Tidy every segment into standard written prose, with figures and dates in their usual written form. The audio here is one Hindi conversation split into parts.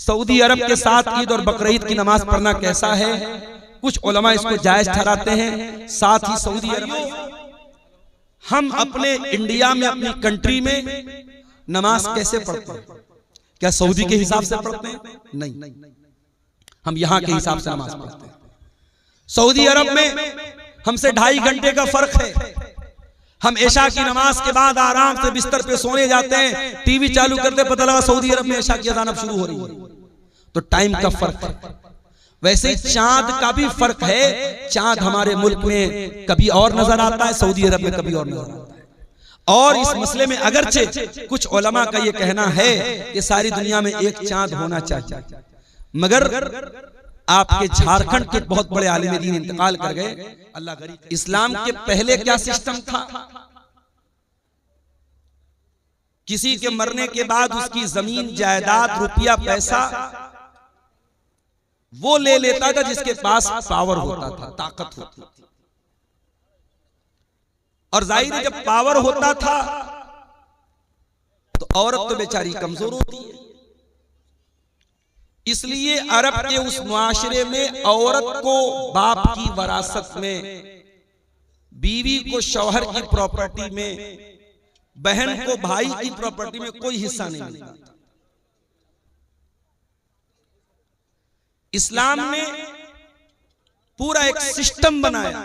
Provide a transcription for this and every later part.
सऊदी अरब के साथ ईद और बकरीद की नमाज पढ़ना कैसा है? कुछ उलमा इसको जायज ठहराते हैं। साथ ही सऊदी अरब, हम अपने इंडिया में, अपनी कंट्री में नमाज कैसे पढ़ते हैं? क्या सऊदी के हिसाब से पढ़ते हैं? नहीं, हम यहां के हिसाब से नमाज पढ़ते हैं। सऊदी अरब में हमसे 2.5 घंटे का फर्क है। हम ऐशा की नमाज के बाद आराम से बिस्तर पे सोने जाते हैं, टीवी चालू करते पता लगा सऊदी अरब में ऐशा की अज़ान अब शुरू हो रही है। तो टाइम का फर्क है। वैसे ही चांद का भी फर्क है। चांद हमारे मुल्क में कभी और नजर आता है, सऊदी अरब में कभी और नजर आता है। और इस मसले में अगरचे कुछ उलमा का ये कहना है कि सारी दुनिया में एक चांद होना चाहिए, मगर आपके झारखंड के बहुत बड़े आलिम दीन इंतकाल कर गए, अल्लाह गरीब। इस्लाम के पहले क्या सिस्टम था? किसी के मरने के बाद उसकी जमीन, जायदाद, रुपया, पैसा वो ले लेता था जिसके पास पावर होता था, ताकत होती थी। और जाहिर है जब पावर होता था तो औरत तो बेचारी कमजोर होती है। इसलिए अरब के उस मुआशरे में औरत को बाप की वरासत में, बीवी को शौहर की प्रॉपर्टी में, बहन को भाई की प्रॉपर्टी में कोई हिस्सा नहीं मिलता। इस्लाम ने पूरा एक सिस्टम बनाया।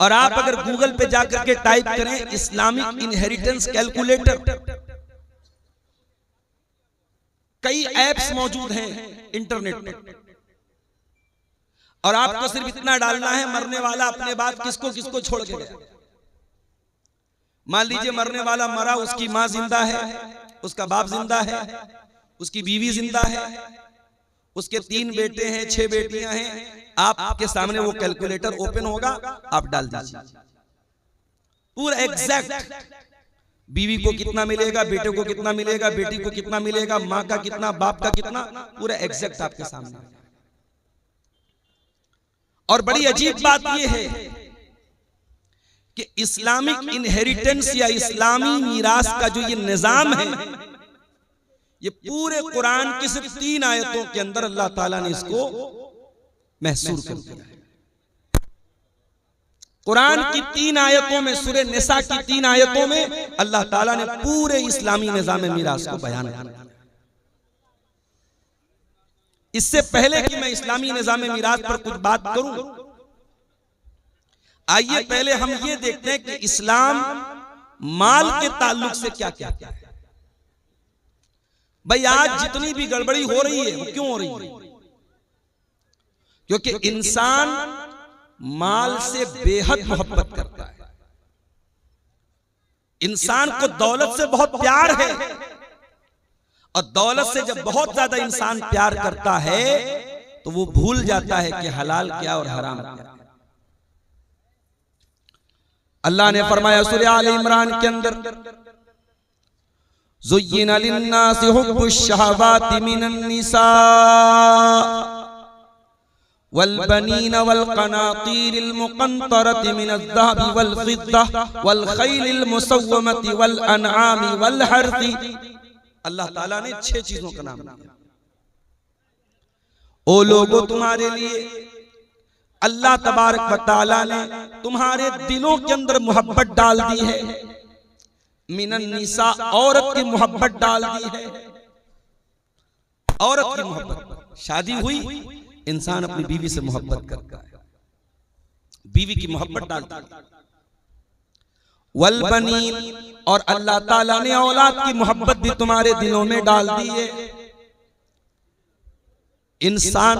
और आप अगर गूगल पे जाकर के टाइप करें इस्लामिक इनहेरिटेंस कैलकुलेटर, कई ऐप्स मौजूद हैं इंटरनेट पे, और आपको सिर्फ इतना डालना है मरने वाला अपने बाद किसको किसको छोड़ के गया। मान लीजिए मरने वाला मरा, उसकी मां जिंदा है, उसका बाप जिंदा है, उसकी बीवी जिंदा है, उसके 3 बेटे हैं, 6 बेटियां हैं। आपके सामने वो कैलकुलेटर ओपन होगा, आप डाल दीजिए पूरा एग्जैक्ट, बीवी को कितना मिलेगा, बेटे को कितना मिलेगा, बेटी को कितना मिलेगा, माँ का कितना, बाप का कितना, पूरा एग्जैक्ट आपके सामने। और बड़ी अजीब बात यह है कि इस्लामिक इनहेरिटेंस या इस्लामी मीरास का जो ये निजाम है, ये पूरे कुरान की सिर्फ 3 आयतों के अंदर अल्लाह ताला ने इसको महसूर कर दिया है। कुरान की 3 आयतों में, सूरह निसा की 3 आयतों में अल्लाह ताला ने पूरे इस्लामी निजाम मीरास को बयान किया। इससे पहले कि मैं इस्लामी निजाम मीरास पर कुछ बात करूं, आइए पहले हम ये देखते हैं कि इस्लाम माल के ताल्लुक से क्या क्या है। भाई आज जितनी भी गड़बड़ी हो रही है वो क्यों हो रही है? क्योंकि इंसान माल से बेहद मोहब्बत करता है। इंसान को दौलत से बहुत प्यार है, और दौलत से जब बहुत ज्यादा इंसान प्यार करता है तो वो भूल जाता है कि हलाल क्या और हराम क्या। अल्लाह ने फरमाया सूरह आल इमरान के अंदर, ज़ुय्यिना लिन्नासि हुब्बुश शहवाति मिनन निसा वल बनीना वल क़नातीरिल मुक़ंतरति मिनज़ ज़हबि वल फ़िद्दा वल ख़ैलिल मुसव्वमति वल अनआमि वल हर्थि। अल्लाह ताला ने 6 चीजों का नाम दिया। ओ लोगों, तुम्हारे लिए अल्लाह तबारक व तआला ने तुम्हारे दिलों के अंदर मोहब्बत डाल दी है। मिनन निसा, औरत की मोहब्बत डाल दी है। औरत की मोहब्बत, शादी हुई, इंसान अपनी बीवी से मोहब्बत करता है, बीवी की मोहब्बत डालता है। वल बनीन, और अल्लाह ताला ने औलाद की मोहब्बत भी तुम्हारे दिलों में डाल दी है। इंसान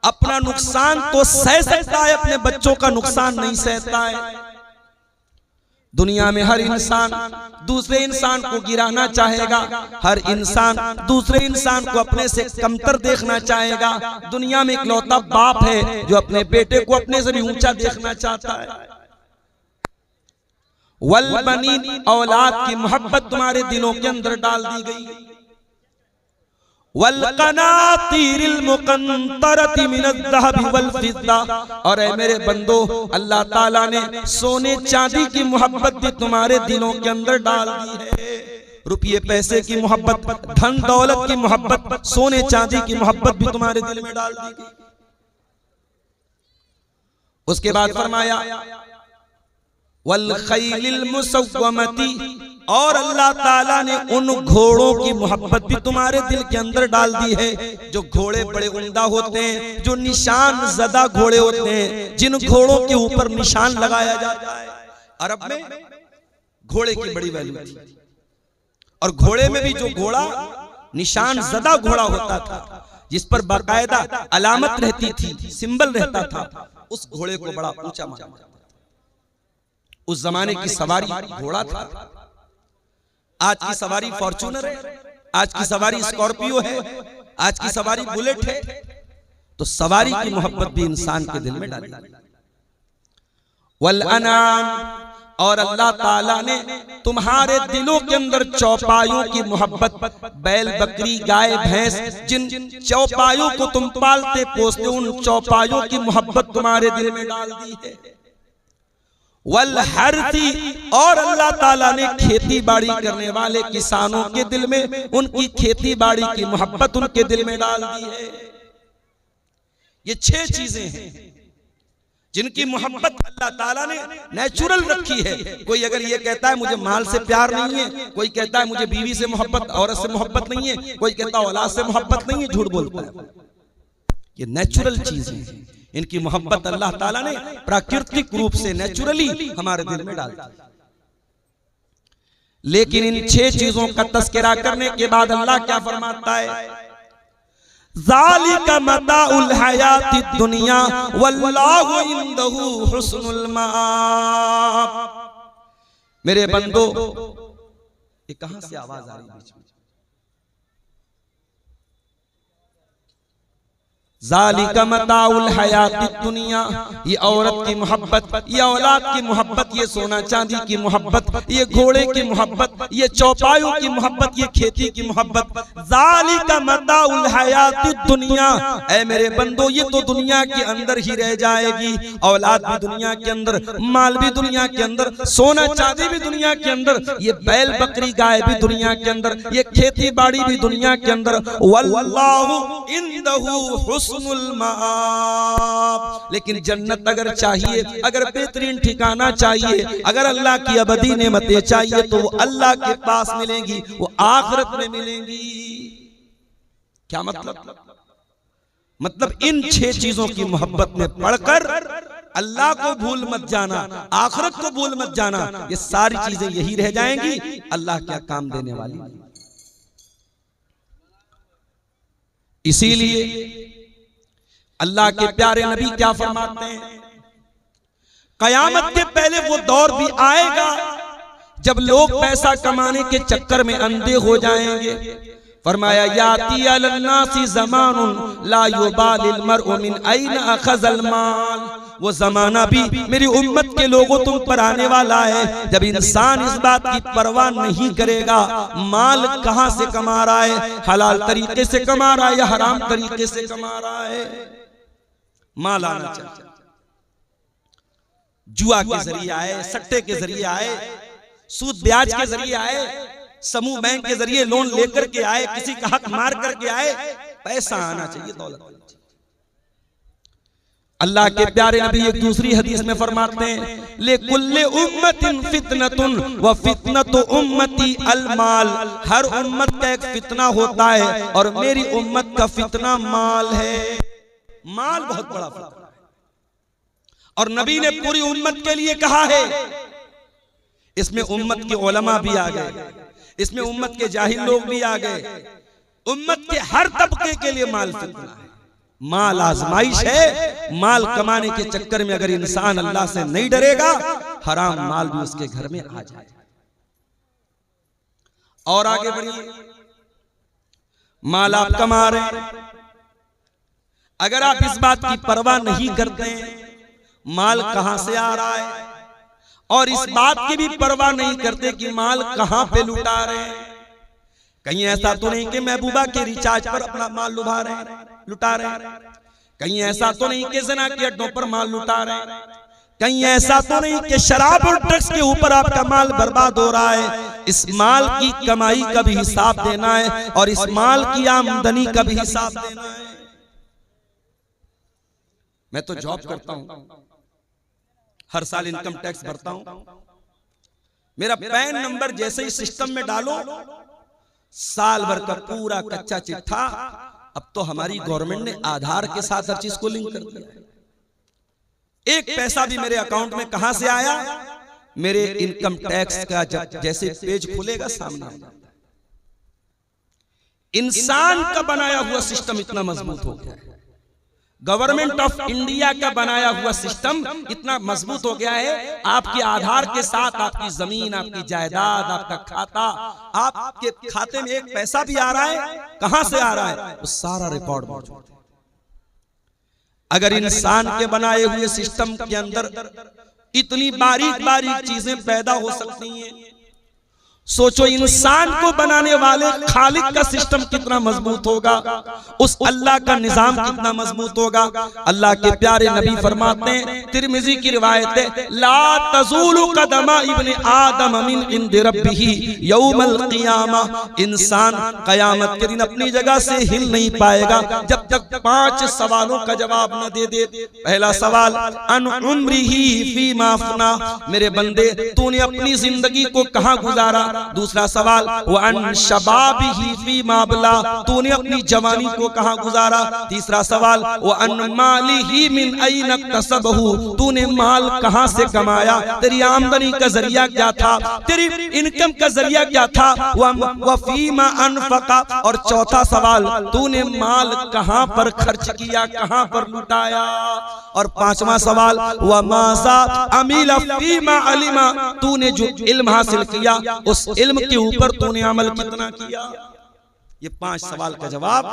अपना नुकसान तो सह सकता है, अपने बच्चों का नुकसान नहीं सहता है। दुनिया में हर इंसान दूसरे इंसान को गिराना चाहेगा, हर इंसान दूसरे इंसान को अपने से कमतर देखना चाहेगा। दुनिया में इकलौता बाप है जो अपने बेटे को अपने से भी ऊंचा देखना चाहता है। वल बनीन, औलाद की मोहब्बत तुम्हारे दिलों के अंदर डाल दी गई। वल क़नातीरिल मुक़ंतरति मिनज़ ज़हबि वल फ़िद्दा, और ऐ मेरे बंदो, अल्लाह ताला ने सोने चांदी की मोहब्बत भी तुम्हारे दिलों के अंदर डाल दी है। रुपये पैसे की मोहब्बत, धन दौलत की मोहब्बत, सोने चांदी की मोहब्बत भी तुम्हारे दिल में डाल दी गई। उसके बाद फरमाया वल खैलिल मुसव्वमती, और अल्लाह ताला ने उन घोड़ों की मोहब्बत भी तुम्हारे दिल के अंदर डाल दी है, जो घोड़े बड़े उम्दा होते हैं, जो निशान ज़दा घोड़े होते हैं, जिन घोड़ों के ऊपर निशान लगाया जाता है। अरब में घोड़े की बड़ी वैल्यू थी, और घोड़े में भी जो घोड़ा निशान ज़दा घोड़ा होता था, जिस पर बाकायदा अलामत रहती थी, सिंबल रहता था, उस घोड़े को बड़ा ऊंचा माना जाता था। उस जमाने की सवारी घोड़ा था। आज की सवारी फॉर्च्यूनर है, आज की सवारी स्कॉर्पियो है, आज की सवारी बुलेट है। तो सवारी की मोहब्बत भी इंसान के दिल में डाली। वल अनाम, और अल्लाह ताला ने तुम्हारे दिलों के अंदर चौपायों की मोहब्बत, बैल बकरी गाय भैंस, जिन चौपायों को तुम पालते पोसते, उन चौपायों की मोहब्बत तुम्हारे दिल में डाल दी है। वल हरती, और अल्लाह ताला ने खेती बाड़ी करने वाले किसानों के दिल में उनकी खेती बाड़ी की मोहब्बत उनके दिल में डाल दी है। ये 6 चीजें हैं जिनकी मोहब्बत अल्लाह ताला ने नेचुरल रखी है। कोई अगर ये कहता है मुझे माल से प्यार नहीं है, कोई कहता है मुझे बीवी से मोहब्बत, औरत से मोहब्बत नहीं है, कोई कहता है औलाद से मोहब्बत नहीं है, झूठ बोलता है। ये नेचुरल चीजें हैं, इनकी मोहब्बत अल्लाह ताला ने प्राकृतिक रूप से नेचुरली हमारे दिल में डाल दी। लेकिन इन 6 चीजों का तस्करा करने के बाद अल्लाह क्या फरमाता है, ज़ालिका मताउल हयातिद दुनिया वल्लाहु इंदहु हुस्नुल माआब। मेरे बंदो, ये कहां से आवाज आ रही है बीच में? ज़ालिका मताउल हयातिद दुनिया, ये औरत की मोहब्बत, ये औलाद की मोहब्बत, ये सोना चांदी की मोहब्बत, ये घोड़े की मोहब्बत, ये चौपायों की मोहब्बत, ये खेती की मोहब्बत। ज़ालिका मताउल हयातिद दुनिया, ऐ मेरे बंदो, ये तो दुनिया के अंदर ही रह जाएगी। औलाद भी दुनिया के अंदर, माल भी दुनिया के अंदर, सोना चांदी भी दुनिया के अंदर, ये बैल बकरी गाय भी दुनिया के अंदर, ये खेती बाड़ी भी दुनिया के अंदर। वल्लाहु इंदहु हुस्नुल माआब, लेकिन जन्नत अगर चाहिए, अगर बेहतरीन ठिकाना चाहिए, अगर अल्लाह की अबदी नेमतें चाहिए, तो वो अल्लाह के पास मिलेंगी, वो आखिरत में मिलेंगी। क्या मतलब इन 6 चीजों की मोहब्बत में पढ़कर अल्लाह को भूल मत जाना, आखिरत को भूल मत जाना। ये सारी चीजें यही रह जाएंगी, अल्लाह क्या काम देने वाली। इसीलिए अल्लाह के प्यारे नबी क्या फरमाते हैं, कयामत के पहले वो दौर भी आएगा जब लोग पैसा कमाने के चक्कर में अंधे हो जाएंगे। फरमाया याती अलन्नासी ज़मानुन ला युबालिल मर्उ मिन ऐन अखज़ल माल, वो जमाना भी मेरी उम्मत के लोगों तुम पर आने वाला है जब इंसान इस बात की परवाह नहीं करेगा माल कहां से कमा रहा है, हलाल तरीके से कमा रहा है या हराम तरीके से कमा रहा है। माल आना चाहिए, जुआ के जरिए आए, सट्टे के जरिए आए, सूद ब्याज के जरिए आए, समूह बैंक के जरिए लोन लेकर के आए, किसी का हक मार करके आए, पैसा आना चाहिए, दौलत। अल्लाह के प्यारे नबी एक दूसरी हदीस में फरमाते हैं, ले कुल्ले उम्मतिन फितनतुन व फितनतु उम्मती अलमाल, हर उम्मत का एक फितना होता है और मेरी उम्मत का फितना माल है। माल बहुत बड़ा फितना है और नबी ने पूरी उम्मत के लिए कहा है। इसमें उम्मत के उलमा भी आ गए, इसमें उम्मत के जाहिल लोग भी आ गए, उम्मत के हर तबके के लिए माल फितना है। माल आजमाइश है, माल कमाने के चक्कर में अगर इंसान अल्लाह से नहीं डरेगा, हराम माल भी उसके घर में आ जाए। और आगे बढ़िए, माल आप कमा रहे हैं, अगर आप इस बात की परवाह नहीं करते माल कहां से आ रहा है और इस बात की भी परवाह नहीं करते कि माल कहां पे लुटा रहे हैं, कहीं ऐसा तो नहीं कि महबूबा के रिचार्ज पर अपना माल लुटा रहे हैं, कहीं ऐसा तो नहीं कि ज़ना के अड्डों पर माल लुटा रहे हैं, कहीं ऐसा तो नहीं कि शराब और ड्रग्स के ऊपर आपका माल बर्बाद हो रहा है। इस माल की कमाई का भी हिसाब देना है और इस माल की आमदनी का भी हिसाब देना है। मैं तो जॉब करता हूं, हर साल इनकम टैक्स भरता हूं। मेरा पैन नंबर जैसे ही सिस्टम में डालो, साल भर का पूरा कच्चा चिट्ठा, अब तो हमारी गवर्नमेंट ने आधार के साथ हर चीज को लिंक कर दिया है। एक पैसा भी मेरे अकाउंट में कहां से आया, मेरे इनकम टैक्स का जैसे पेज खुलेगा सामने आ जाता है। इंसान का बनाया हुआ सिस्टम इतना मजबूत हो गया है, गवर्नमेंट ऑफ इंडिया का बनाया हुआ सिस्टम इतना मजबूत हो गया है। आपके आधार के साथ आपकी जमीन, आपकी जायदाद, आपका खाता, आपके खाते में एक पैसा भी आ रहा है, कहां से आ रहा है, वो सारा रिकॉर्ड मौजूद है। अगर इंसान के बनाए हुए सिस्टम के अंदर इतनी बारीक बारीक चीजें पैदा हो सकती हैं, सोचो इंसान को बनाने वाले खालिक का सिस्टम कितना मजबूत होगा, उस अल्लाह का निजाम कितना मजबूत होगा। अल्लाह के प्यारे नबी फरमाते हैं, तिरमिजी की रिवायत है, ला तज़ूलु कदमा इब्ने आदम मिन इंदि रब्बिही यौमल क़ियामा। इंसान कयामत के दिन अपनी जगह से हिल नहीं पाएगा जब तक 5 सवालों का जवाब न दे दे। पहला सवाल, अन उम्रिही फीमा अफ़ना, मेरे बंदे तूने अपनी जिंदगी को कहां गुजारा। दूसरा सवाल, वन शबाबिही फीमा अबला, तूने अपनी जवानी को कहां गुजारा। तीसरा सवाल, वन मालिही मिन ऐन इक्तसबहू, तूने माल कहां से कमाया, तेरी आमदनी का जरिया क्या था, तेरी इनकम का जरिया क्या था। व फीमा अनफका, और चौथा सवाल, तूने माल कहां पर खर्च किया, कहां पर लुटाया। और पांचवा सवाल, व माज़ा अमिला फीमा अलिमा, तूने जो इल्म हासिल किया उस इल्म के ऊपर तूने अमल कितना किया। ये 5 सवाल का जवाब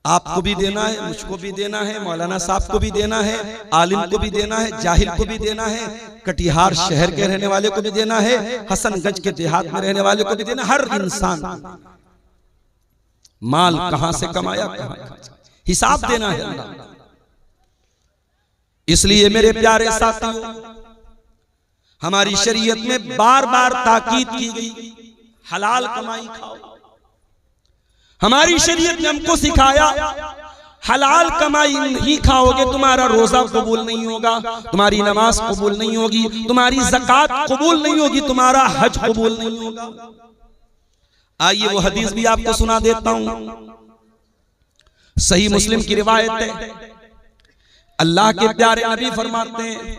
आपको भी देना है, मुझको भी देना है, मौलाना साहब को भी देना है, आलिम को भी देना है, जाहिल को भी देना है, कटिहार शहर के रहने वाले को भी देना है, हसनगंज के देहात में रहने वाले को भी देना। हर इंसान माल कहां से कमाया, हिसाब देना है अल्लाह। इसलिए मेरे प्यारे साथियों, हमारी शरीयत में बार बार ताकीद की गई, हलाल कमाई खाओ। हमारी शरीयत ने हमको सिखाया, हलाल कमाई नहीं खाओगे तुम्हारा रोजा कबूल नहीं होगा, तुम्हारी नमाज कबूल नहीं होगी, तुम्हारी ज़कात कबूल नहीं होगी, तुम्हारा हज कबूल नहीं होगा। आइए वो हदीस भी आपको सुना देता हूं, सही मुस्लिम की रिवायत है। अल्लाह के प्यारे नबी फरमाते हैं,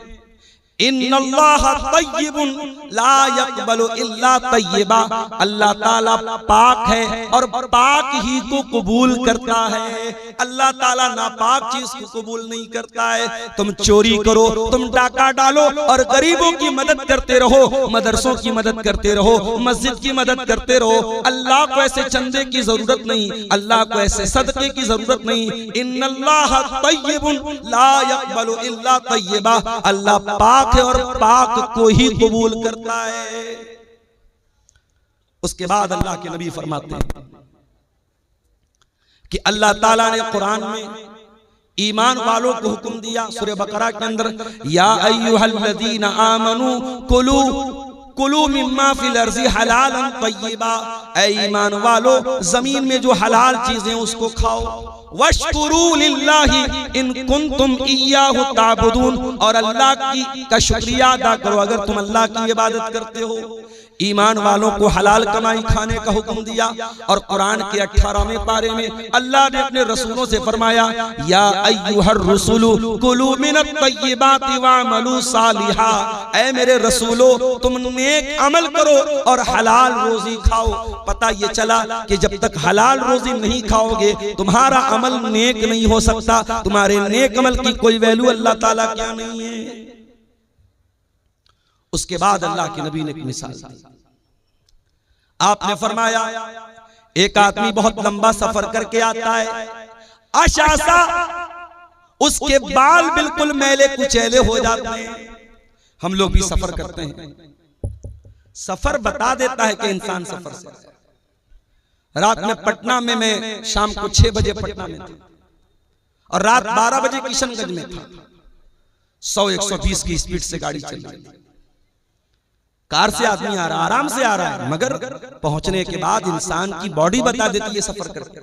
इन्नल्लाह तय्यिबुन ला यक़बलु इल्ला तय्यिबा, अल्लाह ताला पाक है और पाक ही को कबूल करता है। अल्लाह ताला नापाक चीज को कबूल नहीं करता है। तुम चोरी करो, तुम डाका डालो और गरीबों की मदद करते रहो, मदरसों की मदद करते रहो, मस्जिद की मदद करते रहो, अल्लाह को ऐसे चंदे की जरूरत नहीं, अल्लाह को ऐसे सदके की जरूरत नहीं। इन्नल्लाह तय्यिबुन ला यक़बलु इल्ला तय्यिबा, अल्लाह पाक है और पाक को ही कबूल करता है। उसके बाद अल्लाह के नबी फरमाते हैं कि अल्लाह ताला ने कुरान में ईमान वालों को हुक्म दिया, सूरह बकरा के अंदर, या अय्युहल्लज़ीना आमनू कुलू कुलू मिम्मा फिल अर्ज़ि हलालन तय्यिबा, ऐ ईमान वालो जमीन में जो हलाल चीजें उसको खाओ। वश्कुरू लिल्लाहि इन कुंतुम इय्याहु ताबुदून, और अल्लाह की का शुक्रिया अदा करो अगर तुम अल्लाह की इबादत करते हो। ईमान वालों को हलाल कमाई खाने का हुक्म दिया। और कुरान के 18वें पारे में अल्लाह ने अपने रसूलों से फरमाया, या अय्युहर रसूलु कुलू मिनत तय्यिबाति वअमलू सालिहा, ऐ मेरे रसूलो तुम नेक अमल करो और हलाल रोजी खाओ। पता ये चला कि जब तक हलाल रोजी नहीं खाओगे तुम्हारा अमल नेक नहीं हो सकता, तुम्हारे नेक अमल की कोई वैल्यू अल्लाह ताला क्या नहीं है। उसके बाद अल्लाह के नबी ने एक मिसाल दी। आपने फरमाया, एक आदमी बहुत लंबा सफर करके आता है, अशासा उसके बाल बिल्कुल मैले कुचैले हो जाते हैं। हम लोग भी सफर करते हैं, सफर बता देता है कि इंसान सफर से। रात में पटना में मैं शाम को 6 बजे पटना में था और रात 12 बजे किशनगंज में था। 100-120 की स्पीड से गाड़ी चल रही है। कार से आदमी आ रहा, आराम से आ रहा है, मगर पहुंचने के बाद इंसान की बॉडी बता देती है सफर करके।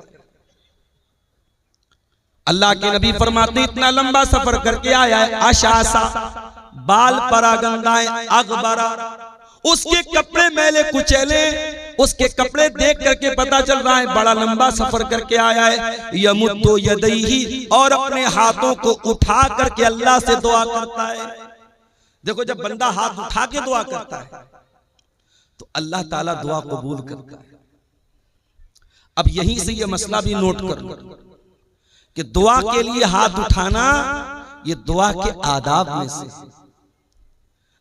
अल्लाह के नबी फरमाते इतना लंबा सफर करके आया है, आशासा बाल परागंगाएं अगबरा, उसके कपड़े मैले कुचैले, उसके कपड़े देख करके पता चल रहा है बड़ा लंबा सफर करके आया है। यमुद्दु यदैहि, और अपने हाथों को उठा करके अल्लाह से दुआ करता है। देखो जब बंदा हाथ उठा के दुआ करता है तो अल्लाह ताला दुआ कबूल करता है। अब यहीं से ये मसला भी नोट कर लो कि दुआ के लिए हाथ उठाना ये दुआ के आदाब में से।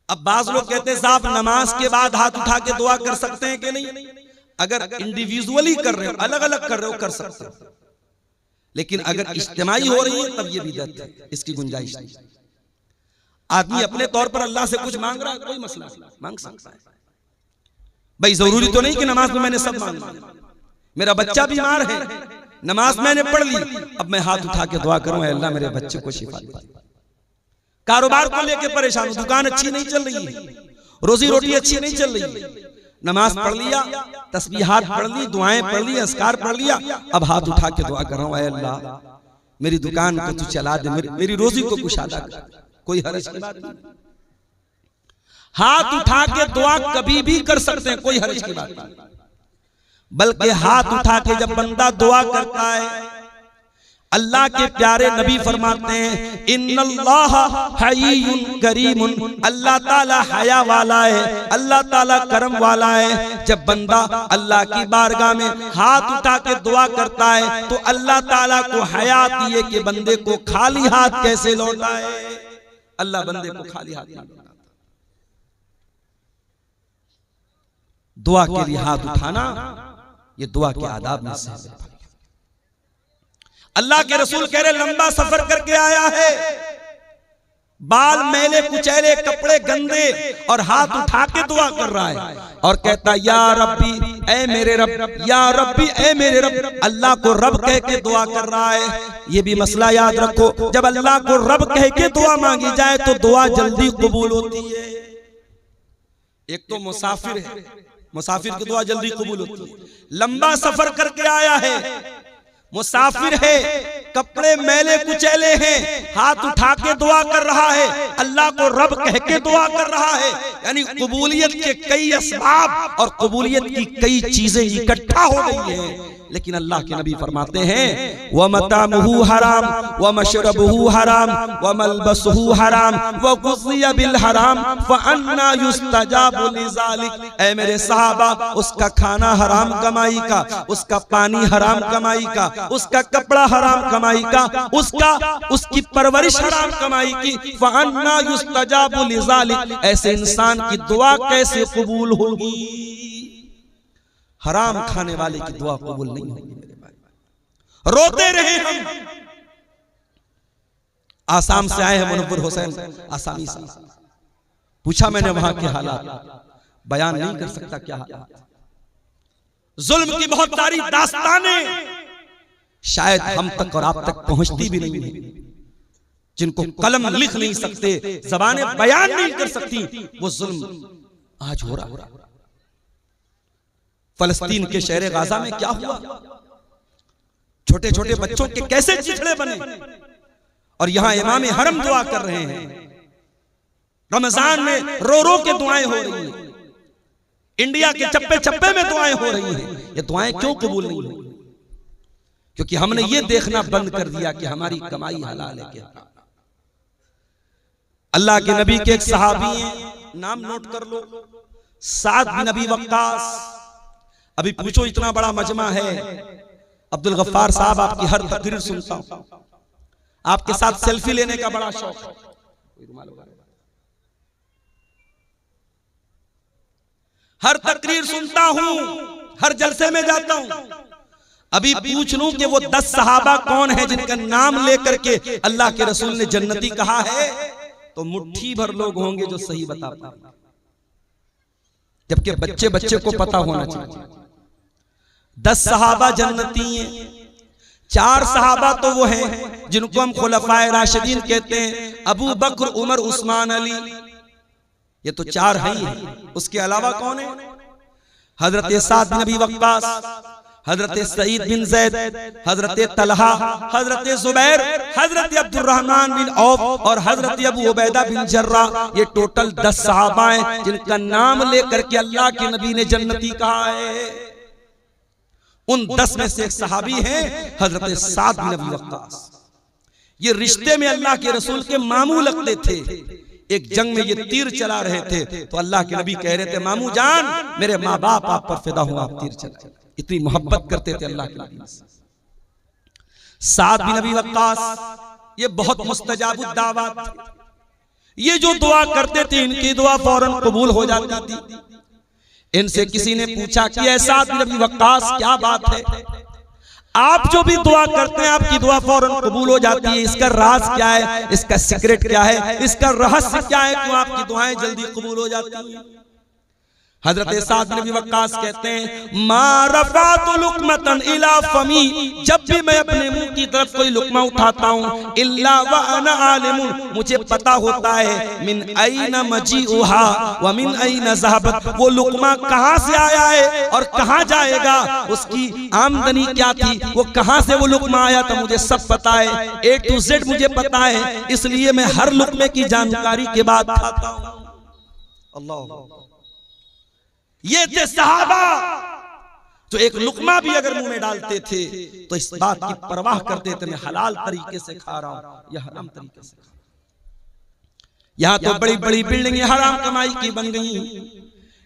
अब बाज लोग कहते हैं साहब नमाज के बाद हाथ उठा के दुआ कर सकते हैं कि नहीं? अगर इंडिविजुअली कर रहे हो, अलग अलग कर रहे हो, कर सकते हो, लेकिन अगर इज्तिमाई हो रही है तब ये बिदअत है, इसकी गुंजाइश नहीं। आदमी अपने तौर पर अल्लाह से कुछ मांग रहा है, कोई मसला नहीं, मांग सकता है भाई। जरूरी तो नहीं कि नमाज में मैंने सब मांगा। मेरा बच्चा बीमार है, नमाज मैंने पढ़ ली, अब मैं हाथ उठा के दुआ करूं अल्लाह मेरे बच्चे को शिफा दे। कारोबार को लेकर परेशान हूं, दुकान अच्छी नहीं चल रही है, रोजी रोटी अच्छी नहीं चल रही है, नमाज पढ़ लिया, तस्बीहात पढ़ ली, दुआएं पढ़ ली, अस्कार पढ़ लिया, अब हाथ उठा के दुआ कर रहा हूं अल्लाह मेरी दुकान को तू चला दे, मेरी रोजी को कुशादा कर। कोई हर्ज की बात नहीं, हाथ उठा के दुआ कभी भी कर सकते हैं, कोई हर्ज की बात नहीं। बल्कि हाथ उठा के जब बंदा दुआ करता है, अल्लाह के प्यारे नबी फरमाते हैं इन्नल्लाह हय्युन करीमुन, अल्लाह ताला हया वाला है, अल्लाह ताला करम वाला है। जब बंदा अल्लाह की बारगाह में हाथ उठा के दुआ करता है तो अल्लाह ताला को हया आती है कि बंदे को खाली हाथ कैसे लौटाए। अल्लाह बंदे को खाली हाथ नहीं लौटाता। दुआ के लिए हाथ उठाना ये दुआ के आदाब में से है। अल्लाह के रसूल कह रहे लंबा सफर करके आया है, बाल मैले कुचैले, कपड़े गंदे, और हाथ उठा के दुआ कर रहा है और कहता या रब्बी ऐ मेरे रब, या रब्बी ऐ मेरे रब। अल्लाह को रब कह के दुआ कर रहा है। ये भी मसला याद रखो, जब अल्लाह को रब कह के दुआ मांगी जाए तो दुआ जल्दी कबूल होती है। एक तो मुसाफिर है, मुसाफिर की दुआ जल्दी कबूल होती है। लंबा सफर करके आया है, मुसाफिर है, कपड़े मैले कुचैले हैं, हाथ उठा के दुआ कर रहा है, अल्लाह को रब कह के दुआ कर रहा है। यानी कबूलियत के कई असबाब और कबूलियत की कई चीजें इकट्ठा हो गई हैं। लेकिन अल्लाह के नबी फरमाते हैं व मतामुहु हराम व मशरबुहु हराम व मलबसुहु हराम व गुज़िया बिल हराम फअन्ना युस्तजाबु लिज़ालिक। ऐ मेरे सहाबा, उसका खाना हराम कमाई का, उसका पानी हराम कमाई का, उसका कपड़ा हराम कमाई का, उसकी परवरिश हराम कमाई की, फअन्ना युस्तजाबु लिज़ालिक। ऐसे इंसान की दुआ कैसे कबूल होगी? हराम खाने वाले की दुआ कबूल नहीं होगी मेरे भाई। रोते रहे हम। आसाम से आए हैं मुनव्वर हुसैन आसामी से, पूछा मैंने वहां के हालात, बयान नहीं कर सकता क्या हालात। जुल्म की बहुत सारी दास्तानें शायद हम तक और आप तक पहुंचती भी नहीं है, जिनको कलम लिख नहीं सकते, जबानें बयान नहीं कर सकती, वो जुल्म आज हो रहा। फलस्तीन के शहर गाजा में क्या हुआ? छोटे छोटे बच्चों के कैसे चिथड़े बने, और यहां इमाम हरम दुआ कर रहे हैं। रमजान में रो रो के दुआएं हो रही हैं, इंडिया के चप्पे चप्पे में दुआएं हो रही हैं। ये दुआएं क्यों कबूल नहीं हुई? क्योंकि हमने ये देखना बंद कर दिया कि हमारी कमाई हलाल है क्या। अल्लाह के नबी के एक सहाबी हैं, नाम नोट कर लो, साद बिन अबी वक्कास। अभी पूछो, इतना बड़ा मजमा है, अब्दुल गफ्फार साहब आपकी हर तकरीर सुनता हूं, आपके साथ सेल्फी लेने का बड़ा शौक है, हर तकरीर सुनता हूं, हर जलसे में जाता हूं। अभी पूछ लूं कि वो 10 सहाबा कौन है जिनका नाम लेकर के अल्लाह के रसूल ने जन्नती कहा है, तो मुट्ठी भर लोग होंगे जो सही बता पाए, जबकि बच्चे बच्चे को पता होना चाहिए। 10 सहाबा जन्नती हैं, चार सहाबा तो वो हैं जिनको हम खुलफाए राशिदीन कहते हैं, अबू बकर, उमर, उस्मान, अली, ये तो चार हैं ही। उसके अलावा कौन है? हजरत साद बिन अबी वक्कास, हजरत सईद बिन जैद, हजरत तलहा, हजरत जुबैर, हजरत अब्दुर्रहमान बिन औफ और हजरत अबू उबैदा बिन जर्रा। ये टोटल 10 सहाबा हैं जिनका नाम लेकर के अल्लाह के नबी ने जन्नती कहा है। उन 10 में से एक सहाबी हैं हजरत साद बिन अबी वक्कास। ये रिश्ते में अल्लाह के रसूल के मामू लगते थे। एक जंग में ये तीर चला रहे थे तो अल्लाह के नबी कह रहे थे, मामू जान, मेरे माँ बाप आप पर फिदा हुआ, आप तीर चला। इतनी मोहब्बत करते थे अल्लाह के नबी से। साद बिन अबी वक्कास ये बहुत मुस्तजाबुद दावत थे। ये जो दुआ करते थे इनकी दुआ फौरन कबूल हो जाती थी। इनसे किसी ने पूछा कि ऐ साद बिन अबी वक्कास, क्या बात है, आप जो भी दुआ करते हैं आपकी दुआ फौरन कबूल हो जाती है, इसका राज क्या है, इसका सीक्रेट क्या है, इसका रहस्य क्या है, क्यों आपकी दुआएं जल्दी कबूल हो जाती हैं? हजरत साद बिन अबी वक्कास कहते हैं, मा रफ़अतु लुक़मतन इला फमी, जब भी मैं अपने मुंह की तरफ कोई लुक़मा उठाता हूँ, इल्ला व अना आलिमुन, मुझे पता होता है, मिन ऐना मजीउहा व मिन ऐना ज़हबत, वो लुक़मा कहाँ से आया है और कहाँ जाएगा, उसकी आमदनी क्या थी, वो कहाँ से वो लुक़मा आया था, मुझे सब पता है, A to Z मुझे पता है, इसलिए मैं हर लुक़मे की जानकारी के बाद खाता हूँ। अल्लाह, ये थे सहाबा जो एक लुकमा भी अगर मुंह में डालते थे तो इस बात की परवाह करते थे, मैं हलाल तरीके से खा रहा हूं या हराम तरीके से खा रहा हूं। यहां तो बड़ी बड़ी बिल्डिंगें हराम कमाई की बन गई।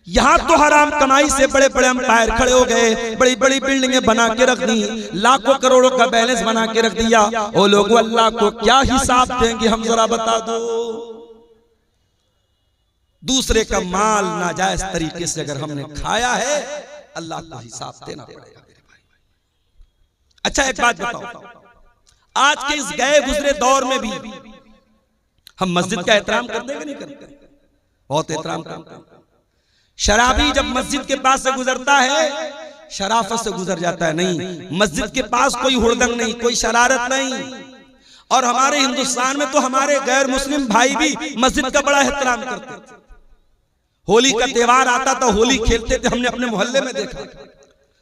यहां तो हराम कमाई से बड़े बड़े अंपायर खड़े हो गए, बड़ी बड़ी बिल्डिंगें बना के रख दी, लाखों करोड़ों का बैलेंस बना के रख दिया। वो लोग अल्लाह को क्या हिसाब देंगे, हम जरा बता दो। दूसरे का माल नाजायज तरीके से अगर हमने खाया है, अल्लाह को हिसाब देना पड़ेगा मेरे भाई। अच्छा एक बात बताओ, आज के इस गए गुजरे दौर में भी हम मस्जिद का एहतराम करते हैं कि नहीं करते? बहुत एहतराम करते हैं। शराबी जब मस्जिद के पास से गुजरता है शराफत से गुजर जाता है, नहीं, मस्जिद के पास कोई हुड़दंग नहीं, कोई शरारत नहीं। और हमारे हिंदुस्तान में तो हमारे गैर मुस्लिम भाई भी मस्जिद का बड़ा एहतराम करते थे। होली का त्योहार आता था, होली खेलते थे, हमने अपने मोहल्ले में देखा,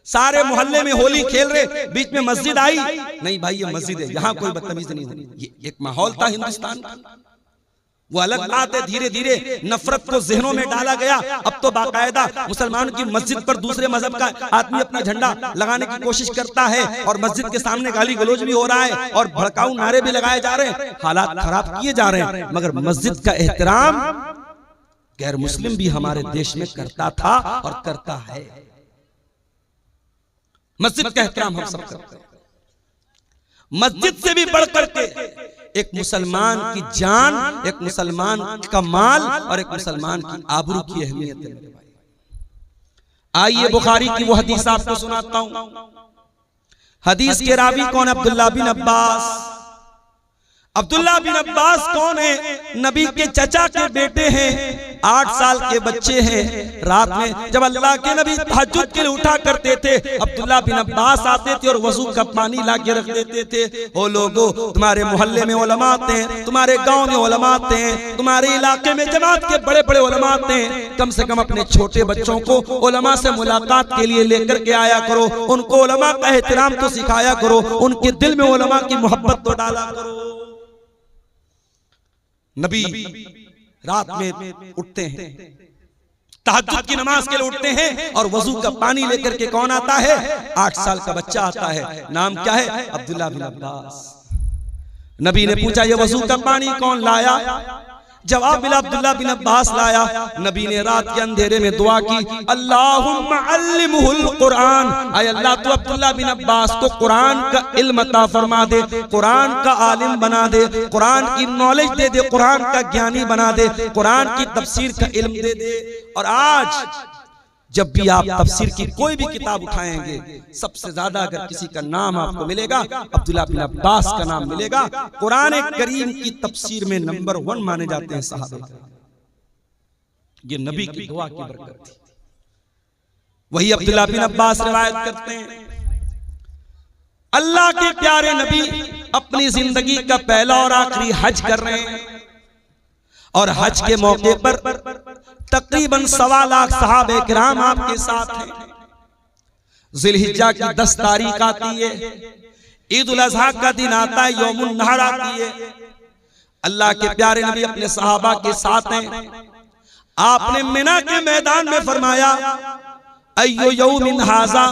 सारे मोहल्ले में होली खेल रहे, बीच में मस्जिद आई, नहीं भाई ये मस्जिद है, यहाँ कोई बदतमीजी नहीं होनी। ये एक माहौल था हिंदुस्तान का, वो अलग बात है। धीरे धीरे नफरत को जहनों में डाला गया। अब तो बाकायदा मुसलमान की मस्जिद पर दूसरे मजहब का आदमी अपना झंडा लगाने की कोशिश करता है और मस्जिद के सामने गाली गलौज भी हो रहा है और भड़काऊ नारे भी लगाए जा रहे हैं, हालात खराब किए जा रहे हैं। मगर मस्जिद का एहतराम गैर मुस्लिम भी हमारे देश में करता था और करता है। मस्जिद का एहतराम हम सब करते हैं। मस्जिद से भी बढ़कर के एक मुसलमान की जान, एक मुसलमान का माल और एक मुसलमान की आबरू की अहमियत है मेरे भाई। आइए बुखारी की वो हदीस आपको सुनाता हूं। हदीस के रावी कौन? अब्दुल्ला बिन अब्बास। अब्दुल्ला बिन अब्बास कौन है? नबी के चचा के बेटे हैं, 8 साल के बच्चे हैं। रात में जब अल्लाह के नबी तहज्जुद के लिए उठा करते थे, अब्दुल्ला बिन अब्बास आते थे और वजू का पानी ला के रख देते थे। ओ लोगो, तुम्हारे मोहल्ले में उलमा आते हैं, तुम्हारे गांव में उलमा आते हैं, तुम्हारे इलाके में जमात के बड़े बड़े उलमा आते हैं, कम से कम अपने छोटे बच्चों को उलमा से मुलाकात के लिए लेकर के आया करो, उनको उलमा का एहतराम तो सिखाया करो, उनके दिल में उलमा की मोहब्बत तो डाला करो। नबी रात में उठते हैं, तहज्जुद की नमाज के लिए उठते हैं और वजू का पानी लेकर के कौन आता है? 8 साल का बच्चा आता है। नाम क्या है? अब्दुल्ला बिन अब्बास। नबी ने पूछा ये वजू का पानी कौन लाया? जवाब मिला अब्दुल्ला बिन अब्बास लाया। नबी ने रात के अंधेरे में दुआ की, अल्लाहुम्मा अल्लिमुहुल कुरान, आय अल्लाह तू अब्दुल्ला बिन अब्बास को कुरान का इल्म अता फरमा दे, कुरान का आलिम बना दे, कुरान की नॉलेज दे दे, कुरान का ज्ञानी बना दे, कुरान की तफसीर का इल्म दे दे। और आज जब भी आप तफसीर की कोई भी किताब उठाएंगे, सबसे ज्यादा अगर किसी का नाम आपको मिलेगा, अब्दुल्ला बिन अब्बास का नाम मिलेगा। कुरान करीम की तफसीर में नंबर 1 माने जाते हैं सहाबे। ये नबी की दुआ की बरकत थी। वही अब्दुल्ला बिन अब्बास रिवायत करते हैं, अल्लाह के प्यारे नबी अपनी जिंदगी का पहला और आखिरी हज कर रहे हैं और हज के मौके पर तकरीबन 1.25 लाख सहाबे किराम आपके साथ हैं। जिलहिज्जा की 10 तारीख आती है, ईद उल अज़हा का दिन आता है, यौमुन नहर आती है। अल्लाह के प्यारे नबी अपने सहाबा के साथ हैं। आपने मिना के मैदान में फरमाया, अय्यो यौमिन हाज़ा,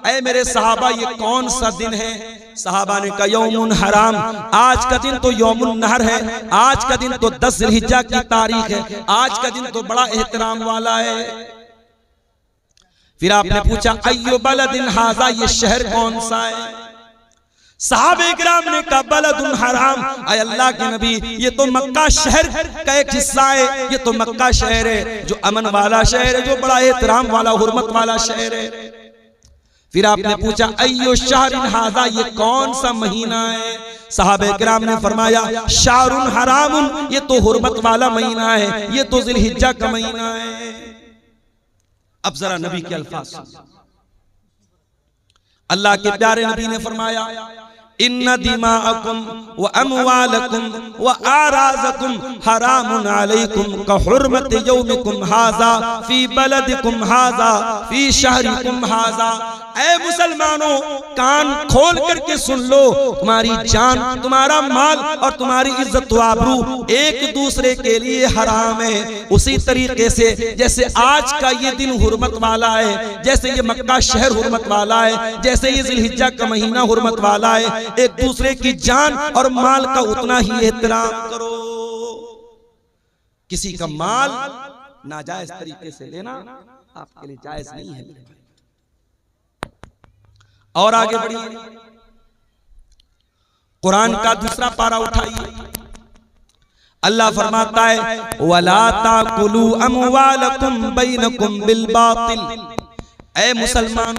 ऐ मेरे सहाबा ये कौन सा दिन है? सहाबा ने कहा यौमुन हराम, आज का दिन तो यौमुन नहर है, आज का दिन तो 10 जिलहिज्जा की तारीख है, आज का दिन तो बड़ा एहतराम वाला है। फिर आपने पूछा अय्यो बलदिन हाज़ा, ये शहर कौन सा है? सहाबे किराम ने कहा बलदुन हराम, ऐ अल्लाह के नबी ये तो मक्का शहर का एक हिस्सा है, ये तो मक्का शहर है जो अमन वाला शहर है, जो बड़ा एहतराम वाला हुर्मत वाला शहर है। फिर आपने पूछा अय्यो शहरिन हाज़ा, ये कौन सा महीना है? सहाबे किराम ने फरमाया शाहरुन हरामुन, ये तो हुर्मत वाला महीना है, ये तो जिलहिज्जा का महीना है। अब जरा नबी के अल्फाज सुनिए। अल्लाह के प्यारे नबी ने फरमाया इन्ना दिमाअकुम व अमवालकुम व आराज़कुम हरामुन अलैकुम का हुर्मत यौमिकुम हाज़ा फी बलदिकुम हाज़ा फी शहरिकुम हाज़ा। ऐ मुसलमानों, कान खोल करके सुन लो, तुम्हारी जान, तुम्हारा माल और तुम्हारी इज्जत व आबरू एक दूसरे के लिए हराम है। उसी तरीके से जैसे आज का ये दिन हुर्मत वाला है, जैसे ये मक्का शहर हुर्मत वाला है, जैसे ये जिलहिज्जा का महीना हुर्मत वाला है, एक दूसरे की जान और माल का उतना ही एहतराम करो। किसी का माल नाजायज तरीके से लेना आपके लिए जायज नहीं है। और आगे बढ़िए, कुरान का दूसरा पारा उठाइए। अल्लाह फरमाता है वला ताकुलू अमवालकुम बैनकुम बिल बातिल। ऐ मुसलमान,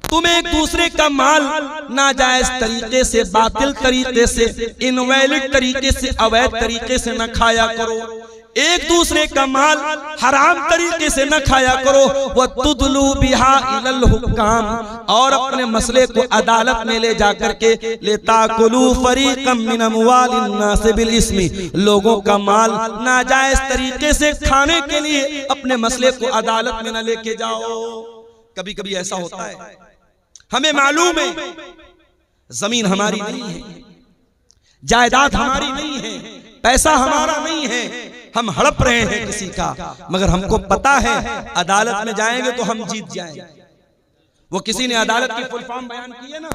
तुम एक दूसरे का माल नाजायज तरीके से, बातिल तरीके से, इनवैलिड तरीके से, अवैध तरीके से न खाया करो। एक दूसरे का माल हराम तरीके से न खाया करो। वह तुदलू बिहा इलल हुक्काम, और अपने मसले को अदालत में ले जाकर के लेताकुलू फरीकम मिन अमवालिन नास बिल इस्मी, लोगों का माल नाजायज तरीके से खाने के लिए अपने मसले को अदालत में न लेके जाओ। कभी कभी ऐसा होता है, हमें मालूम है जमीन हमारी नहीं है, जायदाद हमारी नहीं है, पैसा हमारा नहीं है, हम हड़प रहे हैं किसी का, मगर हमको पता है अदालत में जाएंगे तो हम जीत जाएंगे। वो किसी ने अदालत की फुल फॉर्म बयान की है ना,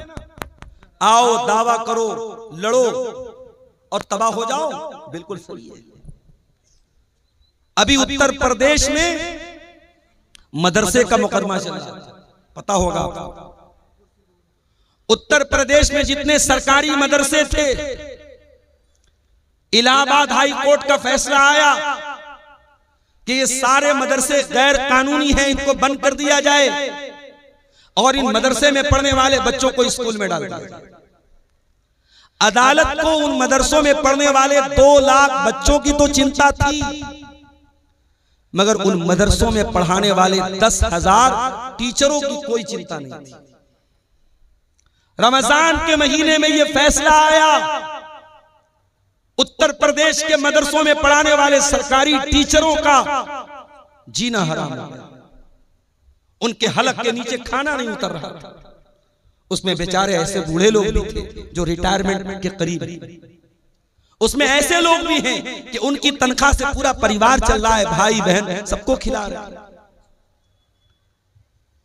आओ दावा करो, लड़ो और तबाह हो जाओ। बिल्कुल सही है। अभी उत्तर प्रदेश में मदरसे का मुकदमा चल रहा है, पता होगा। उत्तर प्रदेश में जितने सरकारी मदरसे थे, इलाहाबाद हाई कोर्ट का फैसला आया कि ये सारे मदरसे गैर कानूनी हैं, इनको बंद कर दिया जाए और इन मदरसे में पढ़ने वाले बच्चों को स्कूल में डाल दिया। अदालत को उन मदरसों में पढ़ने वाले 2 लाख बच्चों की तो चिंता थी, मगर उन मदरसों में पढ़ाने वाले 10,000 टीचरों की कोई चिंता नहीं थी। रमजान के महीने में यह फैसला आया, उत्तर प्रदेश के मदरसों में पढ़ाने वाले सरकारी टीचरों का जीना हराम हो गया। उनके हलक के नीचे खाना नहीं उतर रहा था। उसमें बेचारे ऐसे बूढ़े लोग भी थे जो रिटायरमेंट के करीब, उसमें ऐसे लोग भी हैं कि उनकी तनख्वाह से पूरा परिवार चल रहा है, भाई बहन सबको खिला रहा है।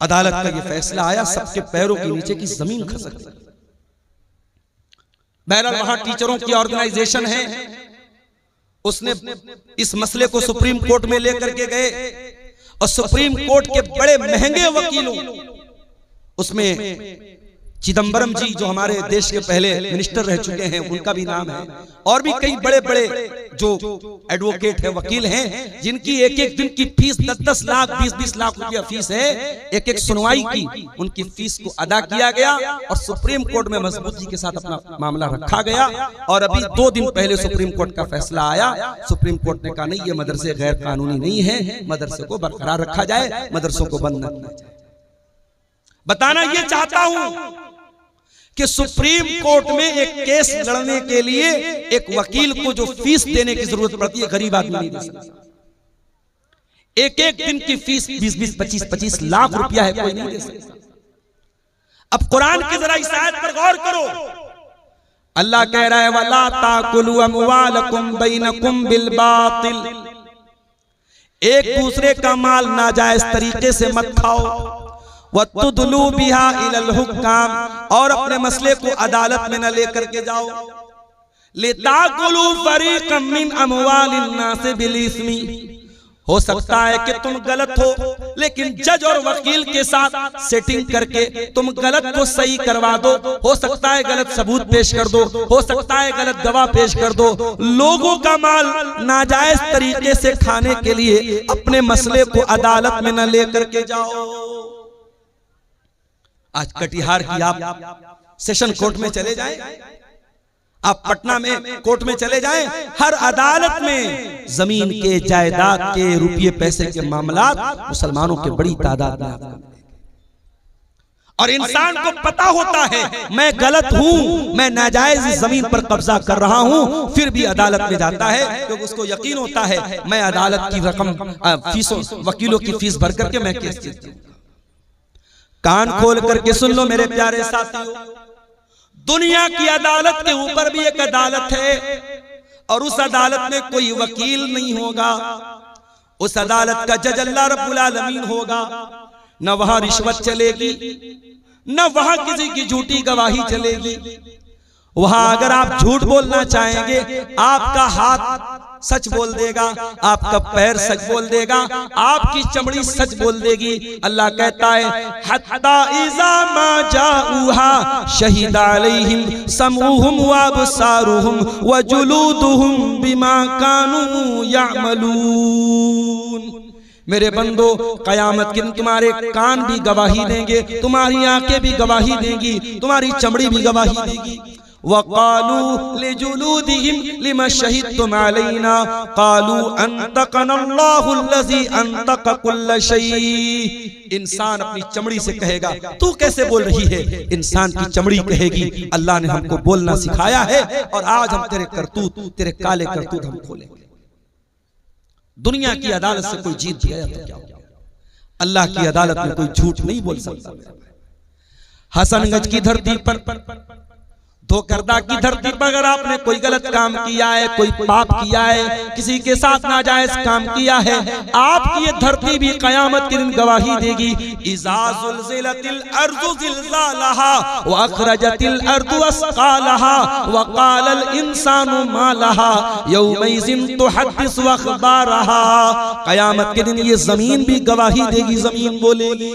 अदालत का यह फैसला आया, सबके पैरों के नीचे की जमीन खसक गई। बहरहाल वहां टीचरों की ऑर्गेनाइजेशन है, उसने इस मसले को सुप्रीम कोर्ट में लेकर के गए और सुप्रीम कोर्ट के बड़े महंगे वकीलों, उसमें चिदंबरम जी जो हमारे देश के पहले मिनिस्टर रह चुके हैं, उनका भी नाम है, और भी कई बड़े बड़े जो एडवोकेट हैं, वकील हैं, जिनकी एक एक दिन की फीस 10-10 लाख 20-20 लाख रुपया फीस है। एक एक सुनवाई की उनकी फीस को अदा किया गया और सुप्रीम कोर्ट में मजबूती के साथ अपना मामला रखा गया। और अभी 2 दिन पहले सुप्रीम कोर्ट का फैसला आया। सुप्रीम कोर्ट ने कहा नहीं, ये मदरसे गैर कानूनी नहीं है, मदरसे को बरकरार रखा जाए, मदरसों को बंद न किया जाए। बताना ये चाहता हूं कि सुप्रीम कोर्ट में एक केस लड़ने के लिए एक वकील को जो फीस देने की जरूरत पड़ती है, गरीब आदमी नहीं दे सकता। एक एक दिन की फीस 20-20, 25-25 लाख रुपया है, कोई नहीं दे सकता। अब कुरान की जरा इस आयत पर गौर करो। अल्लाह कह रहा है वला ताकुलू अमवालकुम बैनकुम बिल बातिल, एक दूसरे का माल नाजायज तरीके से मत खाओ। वतुदलू बिहा इलल हुक्काम, और अपने मसले को अदालत में न लेकर के जाओ। लिताकुलू फरीक़म मिन अमवालिन नास बिल इस्मी, हो सकता है कि तुम गलत हो, लेकिन जज और वकील के साथ सेटिंग करके तुम गलत को सही करवा दो। हो सकता है गलत सबूत पेश कर दो, हो सकता है गलत गवाह पेश कर दो। लोगों का माल नाजायज तरीके से खाने के लिए अपने मसले को अदालत में न लेकर के जाओ। आज कटिहार की आप सेशन कोर्ट में चले जाएं, आप पटना में कोर्ट में चले जाएं, हर अदालत में जमीन के, जायदाद के, रुपये पैसे के मामलात मुसलमानों के बड़ी तादाद में आपको। और इंसान को पता होता है मैं गलत हूं, मैं नाजायज जमीन पर कब्जा कर रहा हूं, फिर भी अदालत में जाता है क्योंकि उसको यकीन होता है मैं अदालत की रकम, फीसों, वकीलों की फीस भर करके मैं केस जीतूं। कान खोल करके सुन लो मेरे प्यारे साथियों, दुनिया की अदालत के ऊपर भी एक अदालत है, और उस अदालत में कोई वकील नहीं होगा। उस अदालत का जज अल्लाह रब्बुल आलमीन होगा। न वहां रिश्वत चलेगी, न वहां किसी की झूठी गवाही चलेगी। वहां अगर आप झूठ बोलना चाहेंगे, आपका हाथ सच बोल देगा, आपका पैर सच बोल देगा, आपकी चमड़ी सच बोल देगी। अल्लाह कहता है हत्ता इज़ा मा जाऊहा शहीदा अलैहिम समऊहुम व अबसारुहुम व जुलूदुहुम बिमा कानू यामलून। मेरे बंदो, कयामत के दिन तुम्हारे कान भी गवाही देंगे, तुम्हारी आंखें भी गवाही देंगी, तुम्हारी चमड़ी भी गवाही देगी। वक़ालू लिजुलूदिहिम लिमा शहीदतुम अलैना क़ालू अंतक़नल्लाहुल्लज़ी अंतक़ कुल्ल शै। इंसान अपनी चमड़ी से कहेगा तू कैसे बोल रही है, इंसान की चमड़ी कहेगी अल्लाह ने हमको बोलना सिखाया है, और आज हम तेरे करतूत, तेरे काले करतूत हम खोलेंगे। दुनिया की अदालत से कोई जीत गया तो क्या होगा? अल्लाह की अदालत में कोई झूठ नहीं बोल सकता। हसनगंज की धरती पर, धोकरदा की धरती पर अगर आपने कोई गलत काम किया है, कोई पाप किया है, किसी के साथ नाजायज काम किया है, आपकी ये धरती भी कयामत के दिन गवाही देगी। इज़ा ज़ुलज़िलतिल अर्ज़ु ज़िलज़ालहा व अख़रजतिल अर्ज़ु अस्क़ालहा व क़ालल इंसानु मा लहा यौमइज़िन तुहद्दिसु अख़बारहा। कयामत के दिन ये जमीन भी गवाही देगी, जमीन बोलेगी।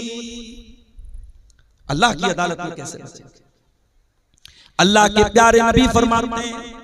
अल्लाह की अदालत में कैसे बचेंगे? अल्लाह के प्यारे नबी फरमाते हैं